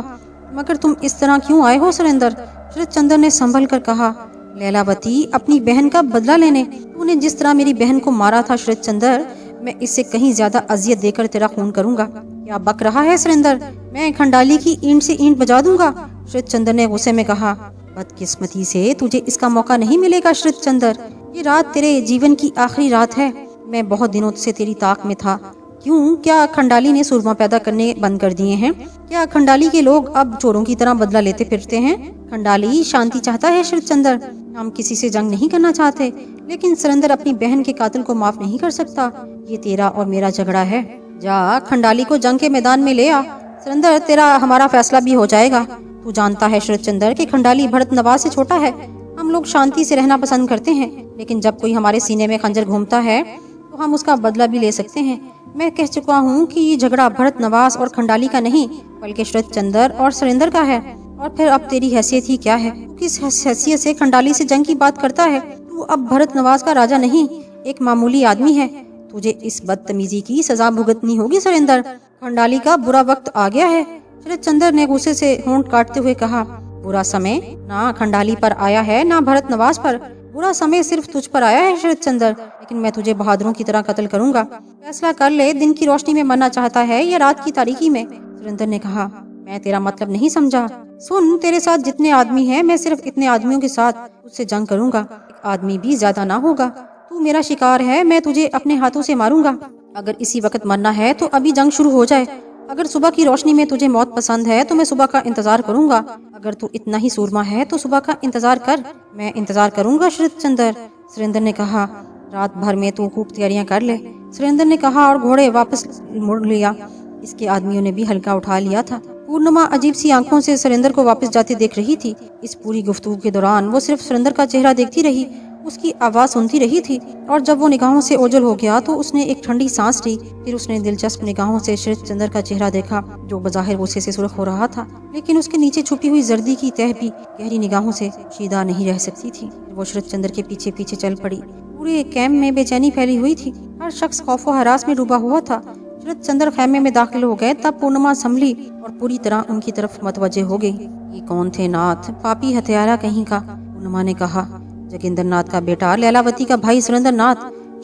[SPEAKER 2] मगर तुम इस तरह क्यों आए हो सुरेंद्र? शरद चंद्र ने संभल कर कहा। लैलावती, अपनी बहन का बदला लेने। तूने जिस तरह मेरी बहन को मारा था शरद चंद्र, मैं इससे कहीं ज्यादा अजियत देकर तेरा खून करूंगा। क्या बक रहा है सुरेंद्र? मैं खंडाली की ईंट से ईंट बजा दूंगा, शरद चंद्र ने गुस्से में कहा। बदकिस्मती से तुझे इसका मौका नहीं मिलेगा शरद चंद्र। ये रात तेरे जीवन की आखिरी रात है। मैं बहुत दिनों से तेरी ताक में था। क्यों? क्या खंडाली ने सुरमा पैदा करने बंद कर दिए हैं? क्या खंडाली के लोग अब चोरों की तरह बदला लेते फिरते हैं? खंडाली शांति चाहता है शरद चंद्र। हम किसी से जंग नहीं करना चाहते, लेकिन सुरेंद्र अपनी बहन के कातिल को माफ नहीं कर सकता। ये तेरा और मेरा झगड़ा है। जा खंडाली को जंग के मैदान में ले आ। सुरेंद्र, तेरा हमारा फैसला भी हो जाएगा। तू जानता है शरद चंद्र कि खंडाली भरत नवाज से छोटा है। हम लोग शांति से रहना पसंद करते हैं, लेकिन जब कोई हमारे सीने में खंजर घूमता है तो हम उसका बदला भी ले सकते हैं। मैं कह चुका हूँ कि ये झगड़ा भरत नवाज और खंडाली का नहीं, बल्कि शरद चंद्र और सुरेंद्र का है। और फिर अब तेरी हैसियत ही क्या है? तू किस हैसियत से खंडाली से जंग की बात करता है? तू अब भरत नवाज का राजा नहीं, एक मामूली आदमी है। तुझे इस बदतमीजी की सजा भुगतनी होगी सुरेंद्र। खंडाली का बुरा वक्त आ गया है, शरद चंद्र ने गुस्से से होंठ काटते हुए कहा। बुरा समय ना खंडाली पर आया है ना भरत नवाज पर। बुरा समय सिर्फ तुझ पर आया है शरद चंद्र, लेकिन मैं तुझे बहादुरों की तरह कत्ल करूंगा। फैसला कर ले, दिन की रोशनी में मरना चाहता है या रात की तारीकी में? सुरेंद्र ने कहा। मैं तेरा मतलब नहीं समझा। सुन, तेरे साथ जितने आदमी हैं, मैं सिर्फ इतने आदमियों के साथ तुझसे जंग करूंगा। एक आदमी भी ज्यादा ना होगा। तू मेरा शिकार है, मैं तुझे अपने हाथों से मारूंगा। अगर इसी वक्त मरना है तो अभी जंग शुरू हो जाए। अगर सुबह की रोशनी में तुझे मौत पसंद है तो मैं सुबह का इंतजार करूंगा। अगर तू इतना ही सूरमा है तो सुबह का इंतजार कर। मैं इंतजार करूंगा शरद चंद्र, सुरेंद्र ने कहा। रात भर में तू खूब तैयारियां कर ले, सुरेंद्र ने कहा और घोड़े वापस मुड़ लिया। इसके आदमियों ने भी हल्का उठा लिया था। पूर्णिमा अजीब सी आंखों से सुरेंद्र को वापस जाते देख रही थी। इस पूरी गुफ्तगू के दौरान वो सिर्फ सुरेंद्र का चेहरा देखती रही। उसकी आवाज सुनती रही थी और जब वो निगाहों से ओझल हो गया तो उसने एक ठंडी सांस ली। फिर उसने दिलचस्प निगाहों से शरद चंद्र का चेहरा देखा, जो बज़ाहिर गुस्से से सुर्ख हो रहा था, लेकिन उसके नीचे छुपी हुई जर्दी की तह भी गहरी निगाहों से शीदा नहीं रह सकती थी। वो शरद चंद्र के पीछे पीछे चल पड़ी। पूरे कैंप में बेचैनी फैली हुई थी। हर शख्स खौफ व हरास में डूबा हुआ था। शरद चंद्र खैमे में दाखिल हो गए तब पूर्णिमा संभली और पूरी तरह उनकी तरफ मतवजे हो गई। ये कौन थे नाथ? पापी हत्यारा कहीं का, पूर्णिमा ने कहा। जोगिंदर नाथ का बेटा, लैलावती का भाई सुरेंद्र नाथ।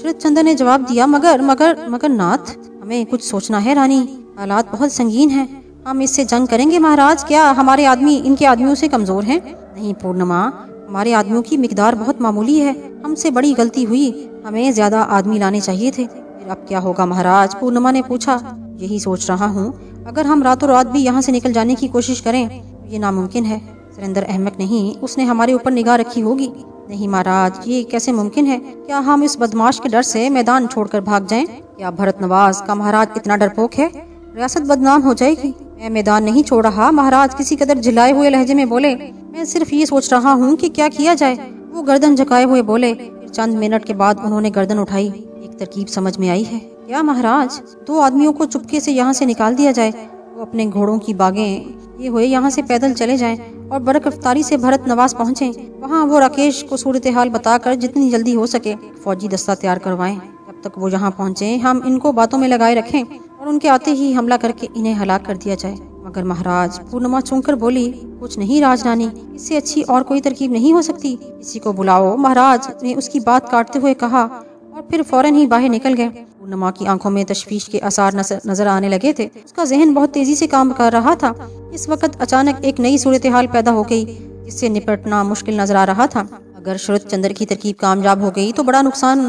[SPEAKER 2] शरद चंद्र ने जवाब दिया, मगर मगर मगर नाथ, हमें कुछ सोचना है रानी। हालात बहुत संगीन हैं। हम इससे जंग करेंगे महाराज। क्या हमारे आदमी इनके आदमियों से कमजोर हैं? नहीं पूर्णिमा, हमारे आदमियों की मिकदार बहुत मामूली है। हमसे बड़ी गलती हुई, हमें ज्यादा आदमी लाने चाहिए थे। फिर अब क्या होगा महाराज? पूर्णिमा ने पूछा। यही सोच रहा हूँ, अगर हम रातों रात भी यहाँ से निकल जाने की कोशिश करें तो ये नामुमकिन है। सुरेंद्र अहमक नहीं, उसने हमारे ऊपर निगाह रखी होगी। नहीं महाराज, ये कैसे मुमकिन है? क्या हम इस बदमाश के डर से मैदान छोड़कर भाग जाएं? क्या भरत नवाज का महाराज इतना डरपोक है? रियासत बदनाम हो जाएगी। मैं मैदान नहीं छोड़ रहा महाराज, किसी कदर झिलाए हुए लहजे में बोले। मैं सिर्फ ये सोच रहा हूँ कि क्या किया जाए। वो गर्दन झुकाए हुए बोले। फिर चंद मिनट के बाद उन्होंने गर्दन उठाई। एक तरकीब समझ में आई है। क्या महाराज? 2 आदमियों को चुपके से यहाँ से निकाल दिया जाए। वो अपने घोड़ों की बागें ये हुए यहाँ से पैदल चले जाएं और बरक रफ्तारी से भरत नवाज पहुँचे। वहाँ वो राकेश को सूरत हाल बताकर जितनी जल्दी हो सके फौजी दस्ता तैयार करवाएं। जब तक वो यहाँ पहुँचे हम इनको बातों में लगाए रखें और उनके आते ही हमला करके इन्हें हलाक कर दिया जाए। मगर महाराज, पूर्णिमा चौंककर बोली, कुछ नहीं राजरानी, इससे अच्छी और कोई तरकीब नहीं हो सकती। किसी को बुलाओ। महाराज ने उसकी बात काटते हुए कहा और फिर फौरन ही बाहर निकल गए। पूर्णिमा की आंखों में तशवीश के आसार नजर आने लगे थे। उसका जहन बहुत तेजी से काम कर रहा था। इस वक्त अचानक एक नई सूरत हाल पैदा हो गई जिससे निपटना मुश्किल नजर आ रहा था। अगर शरद चंद्र की तरकीब कामयाब हो गई तो बड़ा नुकसान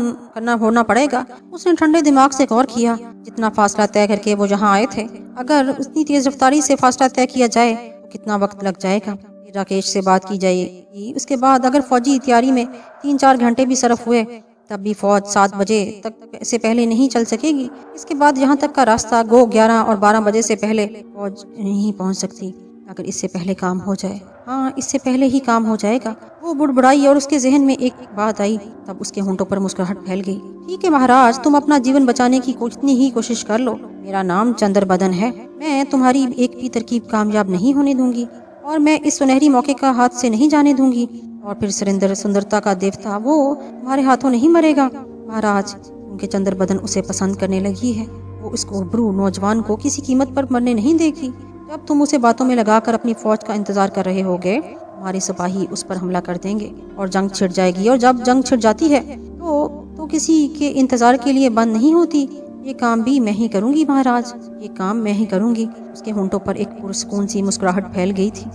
[SPEAKER 2] होना पड़ेगा। उसने ठंडे दिमाग से गौर किया। जितना फासला तय करके वो यहाँ आए थे, अगर उतनी तेज रफ्तारी से फासला तय किया जाए तो कितना वक्त लग जाएगा। राकेश से बात की जाएगी। उसके बाद अगर फौजी तैयारी में 3-4 घंटे भी सरफ हुए तब भी फौज 7 बजे तक से पहले नहीं चल सकेगी। इसके बाद यहाँ तक का रास्ता गो 11 और 12 बजे से पहले फौज नहीं पहुँच सकती। अगर इससे पहले काम हो जाए, हाँ इससे पहले ही काम हो जाएगा। वो बुड़बुड़ाई और उसके जहन में एक बात आई। तब उसके होंठों पर मुस्कुराहट फैल गई। ठीक है महाराज, तुम अपना जीवन बचाने की कितनी ही कोशिश कर लो। मेरा नाम चंद्र बदन है। मैं तुम्हारी एक भी तरकीब कामयाब नहीं होने दूंगी और मैं इस सुनहरी मौके का हाथ से नहीं जाने दूंगी। और फिर सुंदरता का देवता वो तुम्हारे हाथों नहीं मरेगा महाराज, क्योंकि चंद्र बदन उसे पसंद करने लगी है। वो इस कोबरू नौजवान को किसी कीमत पर मरने नहीं देगी। जब तुम उसे बातों में लगाकर अपनी फौज का इंतजार कर रहे होगे, हमारे सिपाही उस पर हमला कर देंगे और जंग छिड़ जाएगी। और जब जंग छिड़ जाती है तो किसी के इंतजार के लिए बंद नहीं होती। ये काम भी मैं ही करूंगी महाराज, ये काम मैं ही करूंगी। उसके होंठों पर एक पुरस्कून सी मुस्कुराहट फैल गई थी।